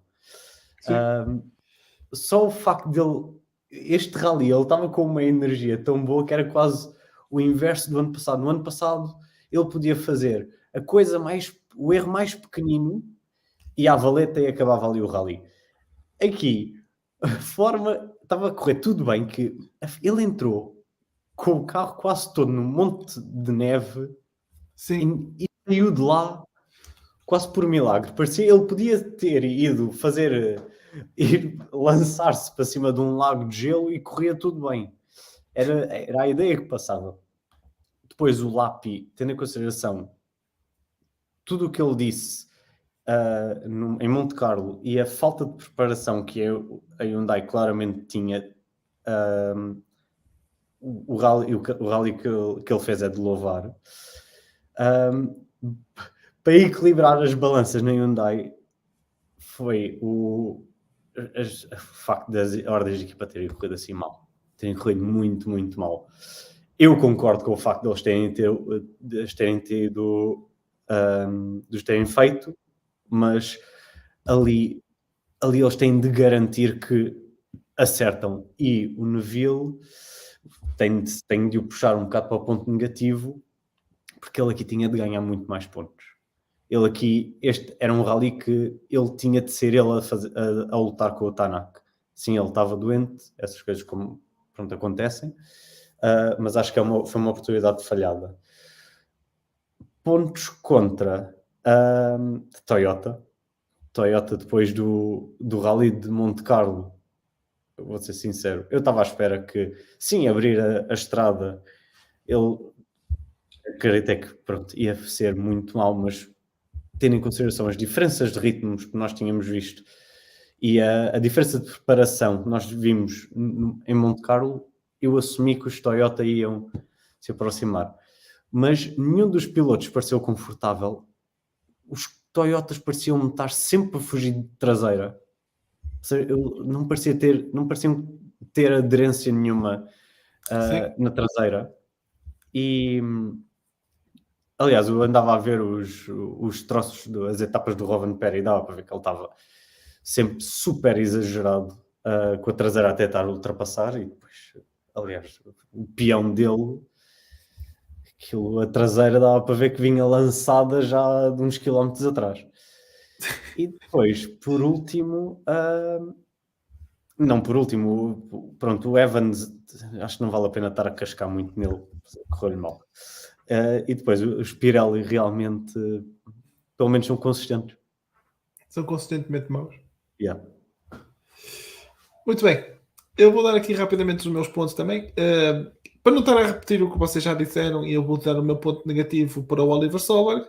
Só o facto dele, este rally, ele estava com uma energia tão boa que era quase o inverso do ano passado. No ano passado ele podia fazer o erro mais pequenino e à valeta e acabava ali o rally. Aqui, a forma estava a correr tudo bem, que ele entrou com o carro quase todo num monte de neve. Sim. E saiu de lá quase por milagre. Parecia ele podia ter ido ir lançar-se para cima de um lago de gelo e corria tudo bem. Era a ideia que passava. Depois o Lappi, tendo em consideração tudo o que ele disse em Monte Carlo e a falta de preparação que a Hyundai claramente tinha, o rally que ele fez é de louvar. Para equilibrar as balanças na Hyundai foi o facto das ordens de equipa terem corrido assim mal. Terem corrido muito, muito mal. Eu concordo com o facto de eles terem feito, mas ali eles têm de garantir que acertam. E o Neville tem de o puxar um bocado para o ponto negativo, porque ele aqui tinha de ganhar muito mais pontos. Este era um rally que ele tinha de ser ele a lutar com o Tanak. Sim, ele estava doente, essas coisas como pronto acontecem, mas acho que foi uma oportunidade falhada. Pontos contra Toyota. Toyota depois do rally de Monte Carlo, eu vou ser sincero, eu estava à espera que, sim, abrir a estrada, ele acreditei que pronto, ia ser muito mal, mas tendo em consideração as diferenças de ritmos que nós tínhamos visto e a diferença de preparação que nós vimos em Monte Carlo, eu assumi que os Toyota iam se aproximar. Mas nenhum dos pilotos pareceu confortável. Os Toyotas pareciam estar sempre a fugir de traseira. Ou seja, não pareciam ter aderência nenhuma na traseira. E aliás, eu andava a ver os troços das etapas do Rovanperä e dava para ver que ele estava sempre super exagerado, com a traseira até estar a ultrapassar. E depois, aliás, o peão dele, a traseira dava para ver que vinha lançada já de uns quilómetros atrás. E depois, por último, pronto, o Evans, acho que não vale a pena estar a cascar muito nele, correu-lhe mal. E depois os Pirelli realmente, pelo menos, são consistentes. São consistentemente maus. Yeah. Muito bem. Eu vou dar aqui rapidamente os meus pontos também. Para não estar a repetir o que vocês já disseram, eu vou dar o meu ponto negativo para o Oliver Solberg,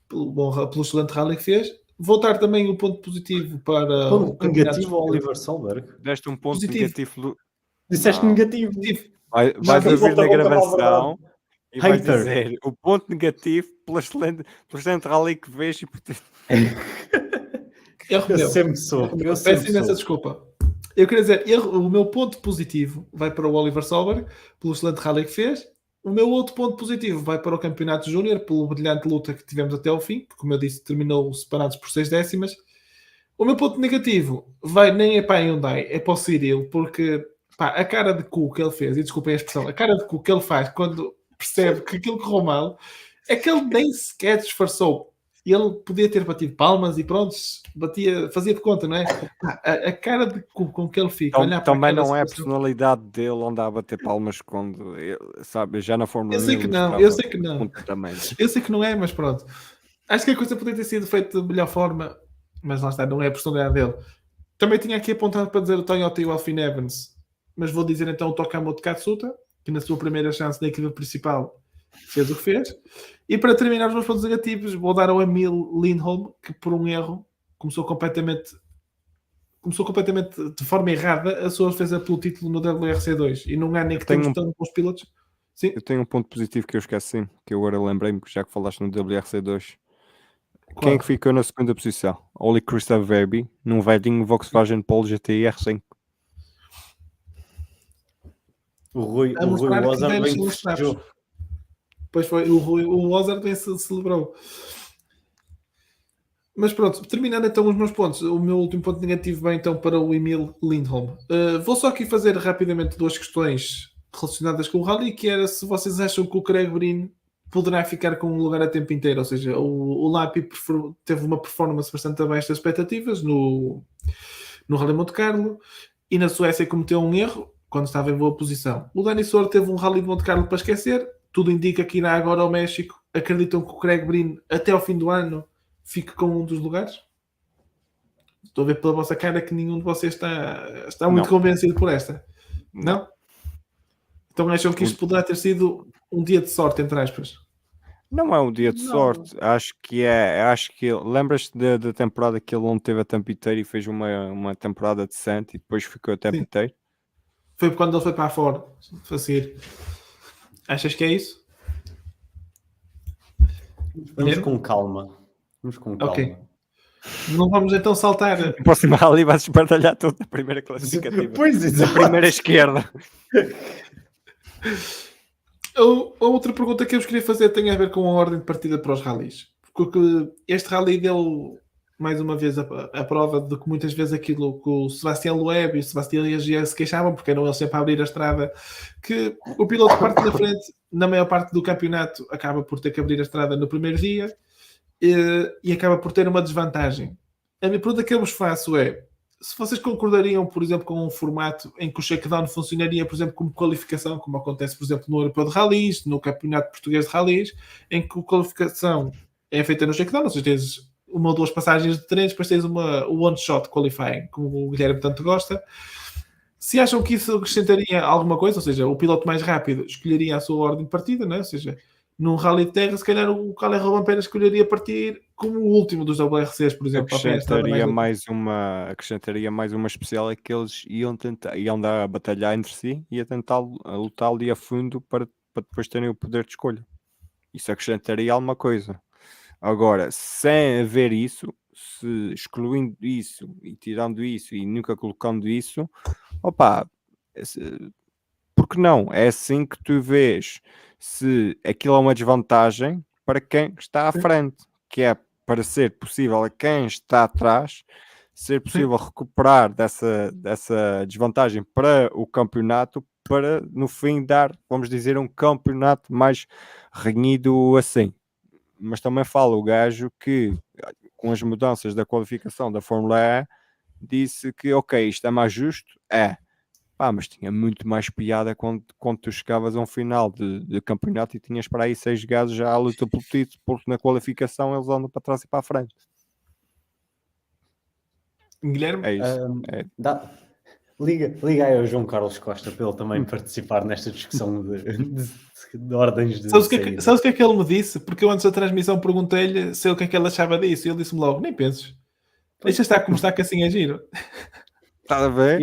pelo excelente rally que fez. Vou dar também o ponto positivo para ponto negativo ao Oliver Solberg. Deste um ponto positivo. negativo. Disseste negativo. Vais ouvir na gravação. E vais Hater. dizer o ponto negativo pelo excelente rally que vês e por ter... Erro Eu meu. sempre soube. Eu Peço sempre imensa soube. desculpa. Eu queria dizer, o meu ponto positivo vai para o Oliver Sauber, pelo excelente rally que fez. O meu outro ponto positivo vai para o Campeonato Júnior, pela brilhante luta que tivemos até ao fim, que, como eu disse, terminou separados por 6 décimas. O meu ponto negativo nem é para a Hyundai, é para o Cyril, porque pá, a cara de cu que ele fez, e desculpem a expressão, a cara de cu que ele faz quando percebe que aquilo correu mal, é que ele nem sequer disfarçou. Ele podia ter batido palmas e pronto, fazia de conta, não é? A cara de cu com que ele fica, olhar para Também aquela não é a situação. personalidade dele andar a bater palmas quando, sabe, já na Fórmula Eu 1 sei ele que não, mostrava eu sei que não. comportamento. Eu sei que não é, mas pronto. Acho que a coisa poderia ter sido feita de melhor forma, mas lá está, não é a personalidade dele. Também tinha aqui apontado para dizer o Toyota e o Alfin Evans, mas vou dizer então o Tokamoto Katsuta, que na sua primeira chance da equipa principal fez o que fez. E para terminar os meus pontos negativos, vou dar ao Emil Lindholm, que por um erro começou completamente de forma errada a sua defesa pelo título no WRC2. E não há nem que temos tão bons pilotos. Sim. Eu tenho um ponto positivo que eu esqueci, que eu agora lembrei-me, já que falaste no WRC2. Qual? Quem é que ficou na segunda posição? Oli Christoph Verbi, num velhinho Volkswagen Polo GTI R5. O Rui A mostrar que Wozard velhos bem são que os trapos. festejou. Pois foi, o Wozard bem se celebrou. Mas pronto, terminando então os meus pontos, o meu último ponto negativo vai então para o Emil Lindholm. Vou só aqui fazer rapidamente duas questões relacionadas com o Rally, que era se vocês acham que o Craig Breen poderá ficar com um lugar a tempo inteiro, ou seja, o Lapi teve uma performance bastante abaixo das expectativas no Rally Monte Carlo e na Suécia cometeu um erro quando estava em boa posição. O Dani Sordo teve um Rally de Monte Carlo para esquecer, tudo indica que irá agora ao México. Acreditam que o Craig Breen até ao fim do ano fique com um dos lugares? Estou a ver pela vossa cara que nenhum de vocês está muito convencido por esta. Não? Então acham que isto poderá ter sido um dia de sorte, entre aspas? Não é um dia de sorte, acho que lembras-te da temporada que ele não teve a tempo inteiro e fez uma temporada decente e depois ficou a tempo inteiro? Foi quando ele foi para fora a seguir. Achas que é isso? Vamos com calma. Ok. Não vamos então saltar. No próximo rally vais espartalhar toda a primeira classificativa. Pois, exato. Da primeira esquerda. A outra pergunta que eu vos queria fazer tem a ver com a ordem de partida para os rallies. Porque este rally deu mais uma vez a prova de que muitas vezes aquilo que o Sebastião Loeb e o Sebastião Ligier se queixavam, porque eram eles sempre a abrir a estrada, que o piloto parte na frente, na maior parte do campeonato, acaba por ter que abrir a estrada no primeiro dia e acaba por ter uma desvantagem. A minha pergunta que eu vos faço é: se vocês concordariam, por exemplo, com um formato em que o shakedown funcionaria, por exemplo, como qualificação, como acontece, por exemplo, no Europeu de Rallys, no Campeonato Português de Rallys, em que a qualificação é feita no shakedown, ou seja, tens uma ou duas passagens de treinos, depois tens o one-shot qualifying, como o Guilherme tanto gosta. Se acham que isso acrescentaria alguma coisa, ou seja, o piloto mais rápido escolheria a sua ordem de partida, não é? Ou seja, num rally de terra, se calhar o Kalle Rovanperä escolheria partir como o último dos WRCs, por exemplo. Acrescentaria mais uma especial, é que eles iam dar a batalhar entre si e a tentar lutar ali a fundo para depois terem o poder de escolha. Isso acrescentaria alguma coisa. Agora, sem haver isso, se excluindo isso e tirando isso e nunca colocando isso, porque não? É assim que tu vês se aquilo é uma desvantagem para quem está à frente, que é para ser possível a quem está atrás ser possível recuperar dessa desvantagem para o campeonato, para no fim dar, vamos dizer, um campeonato mais renhido assim. Mas também fala o gajo que com as mudanças da qualificação da Fórmula E disse que ok, isto é mais justo, mas tinha muito mais piada quando tu chegavas a um final de campeonato e tinhas para aí 6 gajos já à luta pelo título, porque na qualificação eles andam para trás e para a frente. Guilherme? É isso. Liga aí ao João Carlos Costa para ele também participar nesta discussão de ordens de Sabes o que é que ele me disse? Porque eu antes da transmissão perguntei-lhe o que é que ele achava disso e ele disse-me logo, nem penses. Deixa estar como está, que assim é giro. Está a ver?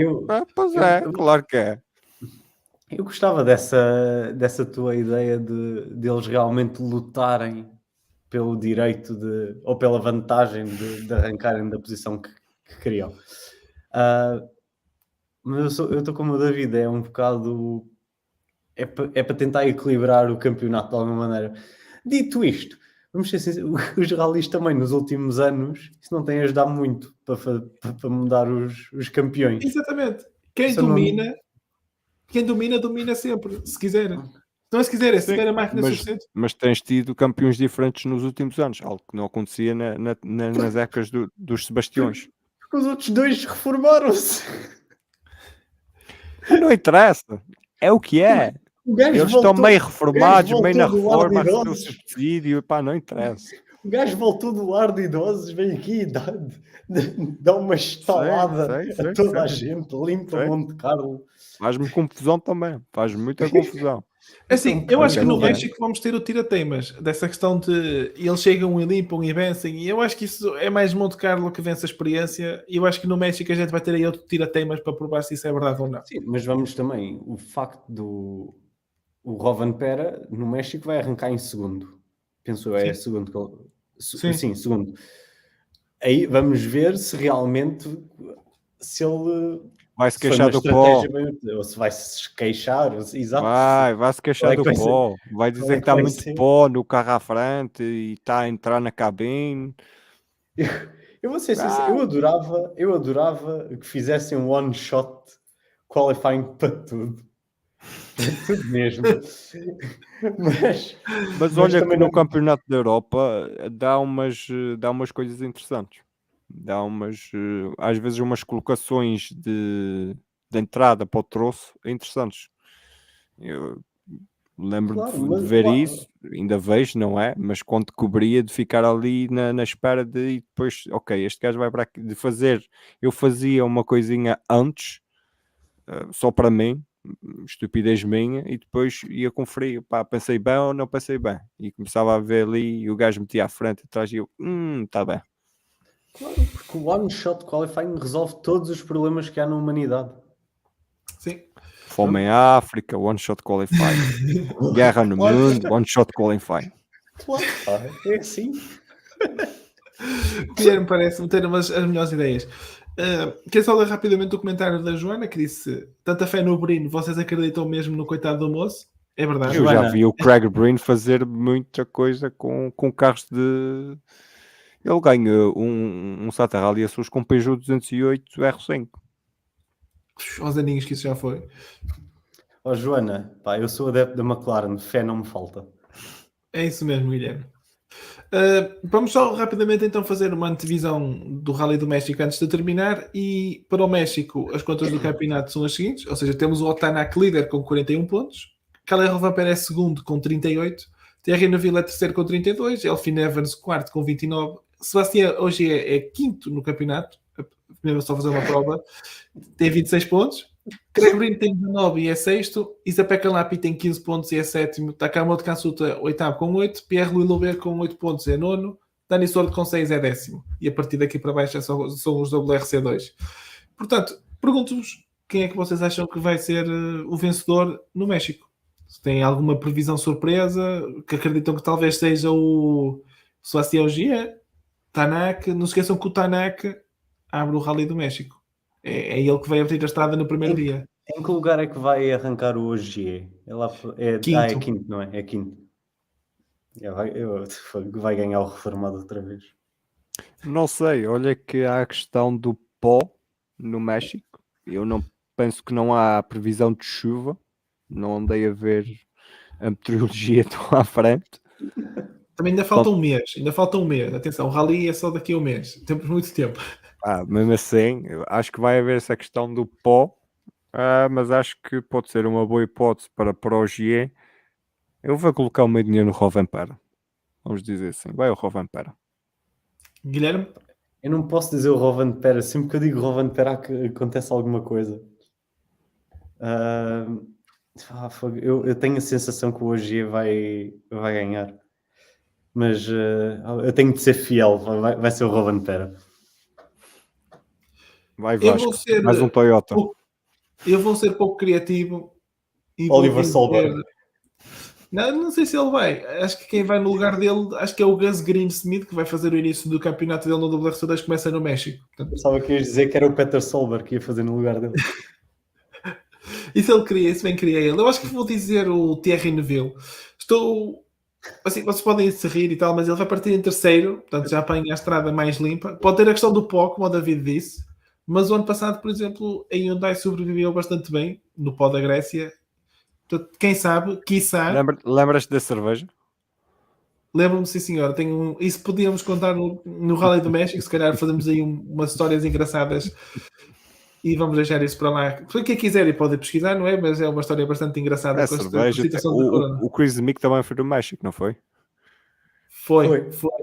Pois é, claro que é. Eu gostava dessa tua ideia de eles realmente lutarem pelo direito ou pela vantagem de arrancarem da posição que queriam. Mas eu estou como o David, é um bocado. É para tentar equilibrar o campeonato de alguma maneira. Dito isto, vamos ser sinceros, os rallies também nos últimos anos, isso não tem ajudado muito para mudar os campeões. Exatamente. Quem Isso não- domina, domina sempre, se quiser. Não é se quiser, é se Sim, tiver a máquina mas, suficiente. mas tens tido campeões diferentes nos últimos anos, algo que não acontecia nas épocas dos Sebastiões. Porque os outros dois reformaram-se. Não interessa, é o que é. O gajo Eles estão voltou- meio o reformados, gajo meio na voltou do lar de reforma, a receber o idosos. subsídio, pá, não interessa. O gajo voltou do lar de idosos, vem aqui e dá uma estalada sei, a toda a sei. gente, limpa Sei. Monte Carlo. Faz-me confusão também, faz muita confusão. Assim, Então, eu acho que no quer dizer- México vamos ter o tira-teimas dessa questão de eles chegam e limpam e vencem. E eu acho que isso é mais Monte Carlo que vence a experiência. E eu acho que no México a gente vai ter aí outro tira-teimas para provar se isso é verdade ou não. sim, mas vamos também, o facto do o Rovanpera no México vai arrancar em segundo. Penso eu, é Sim. segundo. Sim. Sim, segundo. Aí vamos ver se realmente se ele Vai-se se foi queixar uma do pó. estratégia bem, ou se vai se queixar, exato. Vai-se queixar Qual é do que vai ser? pó. Vai dizer Qual é que que está vai muito ser? pó no carro à frente e está a entrar na cabine. Eu vou ser sincero, eu adorava que fizessem um one shot qualifying para tudo. Para tudo mesmo. Mas olha que também no não. Campeonato da Europa dá umas coisas interessantes. Dá às vezes umas colocações de entrada para o troço interessantes. Eu lembro Claro, de mas ver isso, ainda vejo, não é? Mas quando cobria de ficar ali na espera de e depois, ok, este gajo vai para aqui, de fazer. Eu fazia uma coisinha antes, só para mim, estupidez minha, e depois ia conferir, pá, pensei bem ou não pensei bem, e começava a ver ali e o gajo metia à frente atrás e eu, está bem. claro, porque o one shot qualifying resolve todos os problemas que há na humanidade. Sim. Fome em África, one shot qualifying. Guerra no Claro. mundo, one shot qualifying. Claro, pá, é assim. Guilherme parece-me ter as melhores ideias. Quer só ler rapidamente o comentário da Joana que disse: tanta fé no Brino, vocês acreditam mesmo no coitado do moço? É verdade. Eu já Joana. vi o Craig Breen fazer muita coisa com carros de. Ele ganha um Sata Rally Açores com Peugeot 208 R5. Aos aninhos que isso já foi. Ó Joana, pá, eu sou adepto da McLaren, fé não me falta. É isso mesmo, Guilherme. Vamos só rapidamente então fazer uma antevisão do Rally do México antes de terminar. E para o México, as contas do campeonato são as seguintes: ou seja, temos o Otanak líder com 41 pontos, Calais Rovanpera é segundo com 38, Thierry Neuville é terceiro com 32, Elfyn Evans quarto com 29, Sebastián hoje é quinto no campeonato, mesmo só fazer uma prova, tem 26 pontos. Craig Breen tem 19 e é sexto. Isapeka Lapi tem 15 pontos e é sétimo. Takamoto Kansuta, oitavo com 8. Pierre-Louis Loubert com 8 pontos é nono. Dani Sordo com 6 é décimo. E a partir daqui para baixo são os WRC2. Portanto, pergunto-vos quem é que vocês acham que vai ser o vencedor no México? Se tem alguma previsão surpresa, que acreditam que talvez seja o Sebastião Ogier, Tanak. Não se esqueçam que o Tanak abre o Rally do México. É ele que vai abrir a estrada no primeiro dia. Em que lugar é que vai arrancar o Ogier? Quinto. É quinto, não é? É quinto. Vai ganhar o reformado outra vez. Não sei, olha que há a questão do pó no México. Eu não penso que não há previsão de chuva. Não andei a ver a meteorologia tão à frente. Também ainda falta um mês. Ainda falta um mês. Atenção, o Rally é só daqui a um mês. Temos muito tempo. Mesmo assim, eu acho que vai haver essa questão do pó, mas acho que pode ser uma boa hipótese para o Ogier. Eu vou colocar o meu dinheiro no Rovanpera. Vamos dizer assim, vai o Rovanpera. Guilherme? Eu não posso dizer o Rovanpera. Sempre que eu digo Rovanpera acontece alguma coisa. Eu tenho a sensação que o Ogier vai ganhar. Mas eu tenho de ser fiel. Vai ser o Rovanpera. Vai Eu vou Vasco, ser mais um Toyota. Eu vou ser pouco criativo E vou Oliver dizer- Solberg. Não sei se ele vai. Acho que quem vai no lugar dele, acho que é o Gus Greensmith, que vai fazer o início do campeonato dele no WRC2, começa no México. Portanto, Pensava que ias dizer que era o Peter Solberg que ia fazer no lugar dele. e se ele queria, se bem queria ele. Eu acho que vou dizer o Thierry Neuville. Estou. Assim, vocês podem se rir e tal, mas ele vai partir em terceiro, portanto já apanha a estrada mais limpa. Pode ter a questão do pó, como o David disse, mas o ano passado, por exemplo, a Hyundai sobreviveu bastante bem no pó da Grécia. Portanto, quem sabe, quiçá, Lembras-te da cerveja? lembro-me, sim senhora, isso podíamos contar no Rally do México, se calhar fazemos aí umas histórias engraçadas e vamos deixar isso para lá. Para quem quiser e pode pesquisar, não é? Mas é uma história bastante engraçada É com esta cerveja. situação da Corona. O Chris Mick também foi do México, não foi? Foi.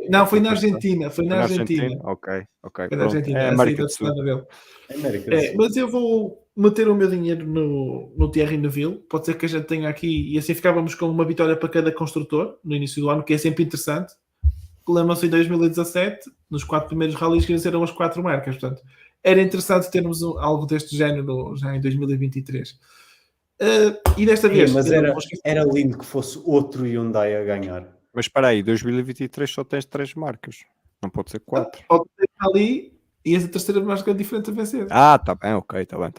Não, foi na Foi Argentina. Foi na Argentina. Ok. Foi na Pronto. Argentina, É a América saída do de Sul. estrada dele. América do Sul. Mas eu vou meter o meu dinheiro no Thierry Neuville. Pode ser que a gente tenha aqui, e assim ficávamos com uma vitória para cada construtor no início do ano, que é sempre interessante. Lembram-se em 2017, nos 4 primeiros rallies que venceram as 4 marcas. Portanto, era interessante termos algo deste género já em 2023. E desta vez. Mas eu não vou esquecer- era lindo que fosse outro Hyundai a ganhar. Mas espera aí, 2023 só tens 3 marcas. Não pode ser 4. Pode ter ali e essa terceira marca diferente a vencer. Ah, tá bem, ok, tá bem.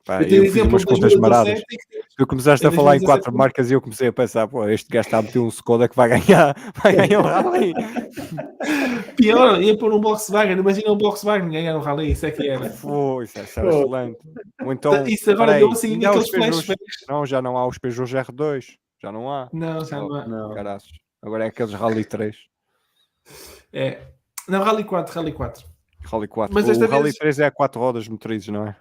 Pá, eu tenho eu fiz exemplo umas de contas maradas. 2017 em que Tu começaste a em falar em 2017 4 marcas e eu comecei a pensar, pô, este gajo está a meter um Skoda que vai ganhar o rally. pior, ia pôr um Volkswagen. Imagina um Volkswagen ganhar um rally, isso é que era. Pô, isso era excelente. Ou então, Isso agora peraí, deu assim ainda há os aqueles Peugeots. flashbacks. Não, já não há os Peugeot R2. Já não há. Não, já não há. Não. Caraças. Agora é aqueles Rally 3. É. Não, Rally 4, Rally 4. Rally 4. Mas O desta Rally vez- 3 é a 4 rodas motrizes, não é?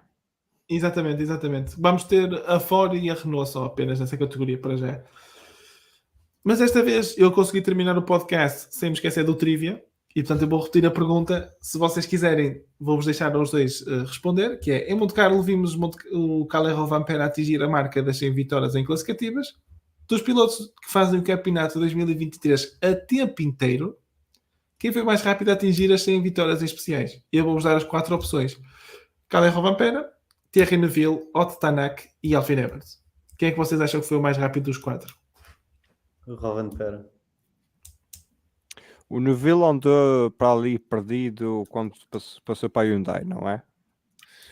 Exatamente. Vamos ter a Ford e a Renault só apenas nessa categoria para já. Mas desta vez eu consegui terminar o podcast sem me esquecer do trivia. E portanto eu vou repetir a pergunta. Se vocês quiserem, vou-vos deixar aos dois responder. Que é, em Monte Carlo vimos o Kalle Rovanperä atingir a marca das 100 vitórias em classificativas. Dos pilotos que fazem o campeonato 2023 a tempo inteiro, quem foi mais rápido a atingir as 100 vitórias em especiais? Eu vou-vos dar as 4 opções. Kalle Rovanperä, Thierry Neuville, Otto Tanak e Alfie Evans. Quem é que vocês acham que foi o mais rápido dos 4? O Rovanperä. O Neville andou para ali perdido quando passou para a Hyundai, não é?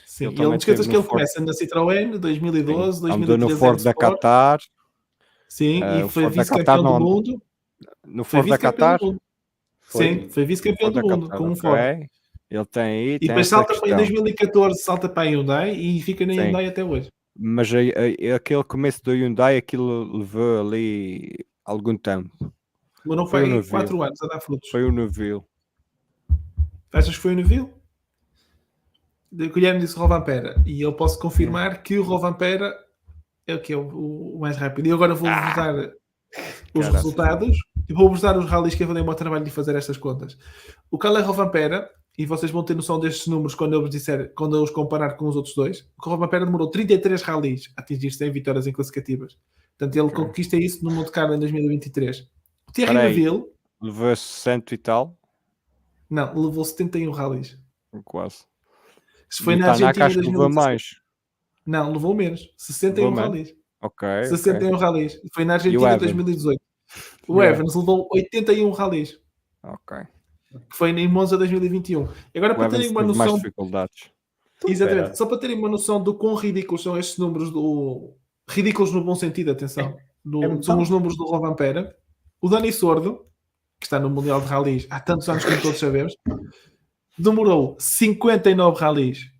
Sim, Ele e também não te esqueças teve que no ele começa na Citroën 2012, Andou 2013 no Ford da Sport. Qatar. Sim, e o foi Ford da vice-campeão Qatar do não- mundo. No Foi Ford da vice-campeão Qatar. do mundo. Foi. Sim, foi vice-campeão Ford do da mundo Qatar, com um ok. Ford. Ele tem aí, E tem depois essa salta para em questão. 2014, salta para a Hyundai e fica na Sim. Hyundai até hoje. Mas aquele começo do Hyundai, aquilo levou ali algum tempo. Mas não Foi o foi Neville. 4 anos a dar frutos. Foi o Neville. Achas que foi o Neville? O Guilherme disse Rovanperä. E eu posso confirmar que o Rovanperä é o que é o mais rápido. E agora vou-vos dar os Caraca. resultados e vou-vos dar os rallies que eu dei o meu trabalho de fazer estas contas. O Kalle Rovanperä, e vocês vão ter noção destes números quando eu vos disser, quando eu os comparar com os outros dois, o Rovanperä demorou 33 rallies a atingir 100 vitórias em classificativas. Portanto, ele conquista isso no Monte Carlo em 2023. O Thierry Espera aí. Neuville, Levou 100 e tal. não, levou 71 rallies. Quase. Isso foi E o na Tanaka Argentina em acho que levou 2017. mais. Não, levou menos. 61 Levou menos? rallies. Ok. 61 rallies. Foi na E o Argentina em Evans? 2018. E O o Evans levou 81 rallies, Ok. que foi em Monza 2021. E agora, O para Evans terem uma teve mais noção, dificuldades. exatamente, Espera. só para terem uma noção do quão ridículos são estes números, ridículos no bom sentido, atenção, são os números do Rovanperä. O Dani Sordo, que está no Mundial de Rallies há tantos anos como todos sabemos, demorou 59 rallies.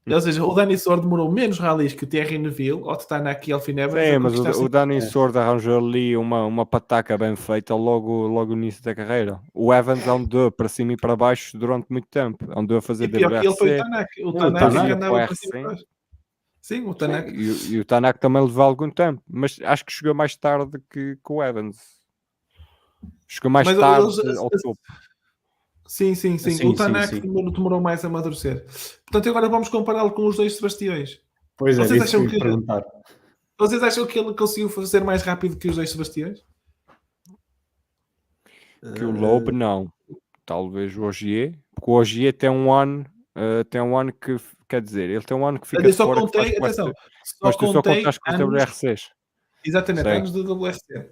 Ou seja, o Dani Sordo demorou menos rallies que o Thierry Neuville, Otto Tanak e Alfie Evans. Sim, a mas conquistar o Dani 50. Sordo arranjou ali uma pataca bem feita logo no início da carreira. O Evans andou para cima e para baixo durante muito tempo. Andou a fazer E pior que ele foi o WRC. Tanak. O O Tanak Tanak que andava foi para cima e assim. para baixo. Sim, o Tanak. E o Tanak também levou algum tempo. Mas acho que chegou mais tarde que o Evans. Chegou mais Mas tarde eles- ao topo. Sim. Sim, O Tanak sim. demorou mais a amadurecer. Portanto, agora vamos compará-lo com os dois Sebastiões. Pois é, Vocês isso que eu acham ia que- perguntar. Vocês acham que ele conseguiu fazer mais rápido que os dois Sebastiões? Que o Loeb não. Talvez o Ogier. Porque o Ogier tem um ano que, quer dizer, ele tem um ano que fica Eu só fora. Que contei, faz atenção, mas tu só contaste com os anos, WRCs. Exatamente, Sei. anos do WRC.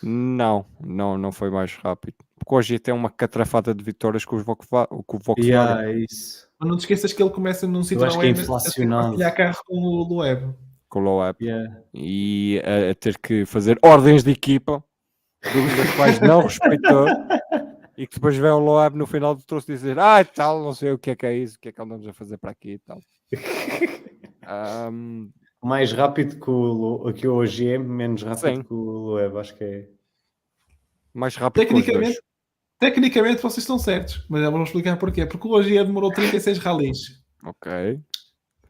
Não foi mais rápido. Porque hoje tem uma catrafada de vitórias com o Volkswagen. Yeah, é isso. Mas não te esqueças que ele começa num Eu acho que é Citroën a inflacionado. partilhar carro com o Loeb. Com o Loeb. Yeah. E a ter que fazer ordens de equipa, das quais não respeitou, e que depois vem o Loeb no final do troço dizer tal, não sei o que é isso, o que é que andamos a fazer para aqui e tal. Mais rápido que o OGM, menos rápido Sim. que o Loeb, acho que é. Mais rápido que os dois. Tecnicamente vocês estão certos, mas já vamos explicar porquê. Porque o Ogier demorou 36 ralis. Ok.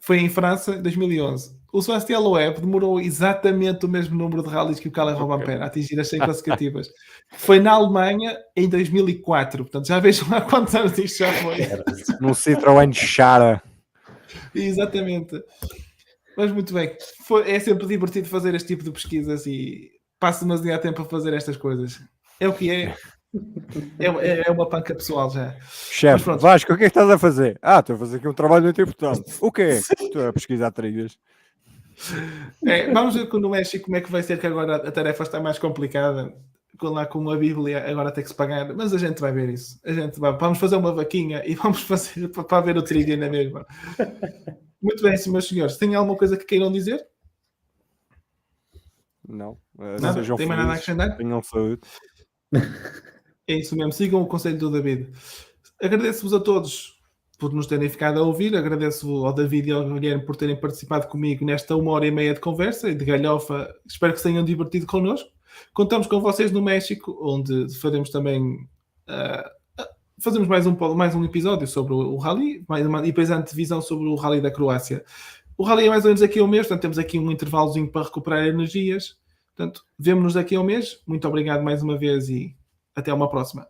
Foi em França, em 2011. O Sebastião Loeb demorou exatamente o mesmo número de ralis que o Kalle Rovanperä a atingir as 100 classificativas. Foi na Alemanha em 2004. Portanto, já vejam lá quantos anos isto já foi. Num Citroën Chara. Exatamente. Mas muito bem. É sempre divertido fazer este tipo de pesquisas e passo demasiado tempo a fazer estas coisas. É o que é. É uma panca pessoal já. Mas Chefe, pronto. Vasco, o que é que estás a fazer? Estou a fazer aqui um trabalho muito importante. O quê? Estou a pesquisar trilhas. Vamos ver no México como é que vai ser, que agora a tarefa está mais complicada. Lá com a Bíblia agora tem que se pagar, mas a gente vai ver isso. Vamos fazer uma vaquinha e vamos fazer para ver o trivia na mesma. Muito bem, meus senhores. Tem alguma coisa que queiram dizer? Não. Nada? Sejam Tem mais nada a felizes, acrescentar? tenham saúde. É isso mesmo. Sigam o conselho do David. Agradeço-vos a todos por nos terem ficado a ouvir. Agradeço ao David e ao Guilherme por terem participado comigo nesta 1h30 de conversa e de galhofa. Espero que se tenham divertido connosco. Contamos com vocês no México, onde faremos também fazemos mais um episódio sobre o Rally e depois a antevisão sobre o Rally da Croácia. O Rally é mais ou menos aqui a um mês, portanto temos aqui um intervalozinho para recuperar energias. Portanto, vemo-nos daqui a um mês. Muito obrigado mais uma vez e até uma próxima.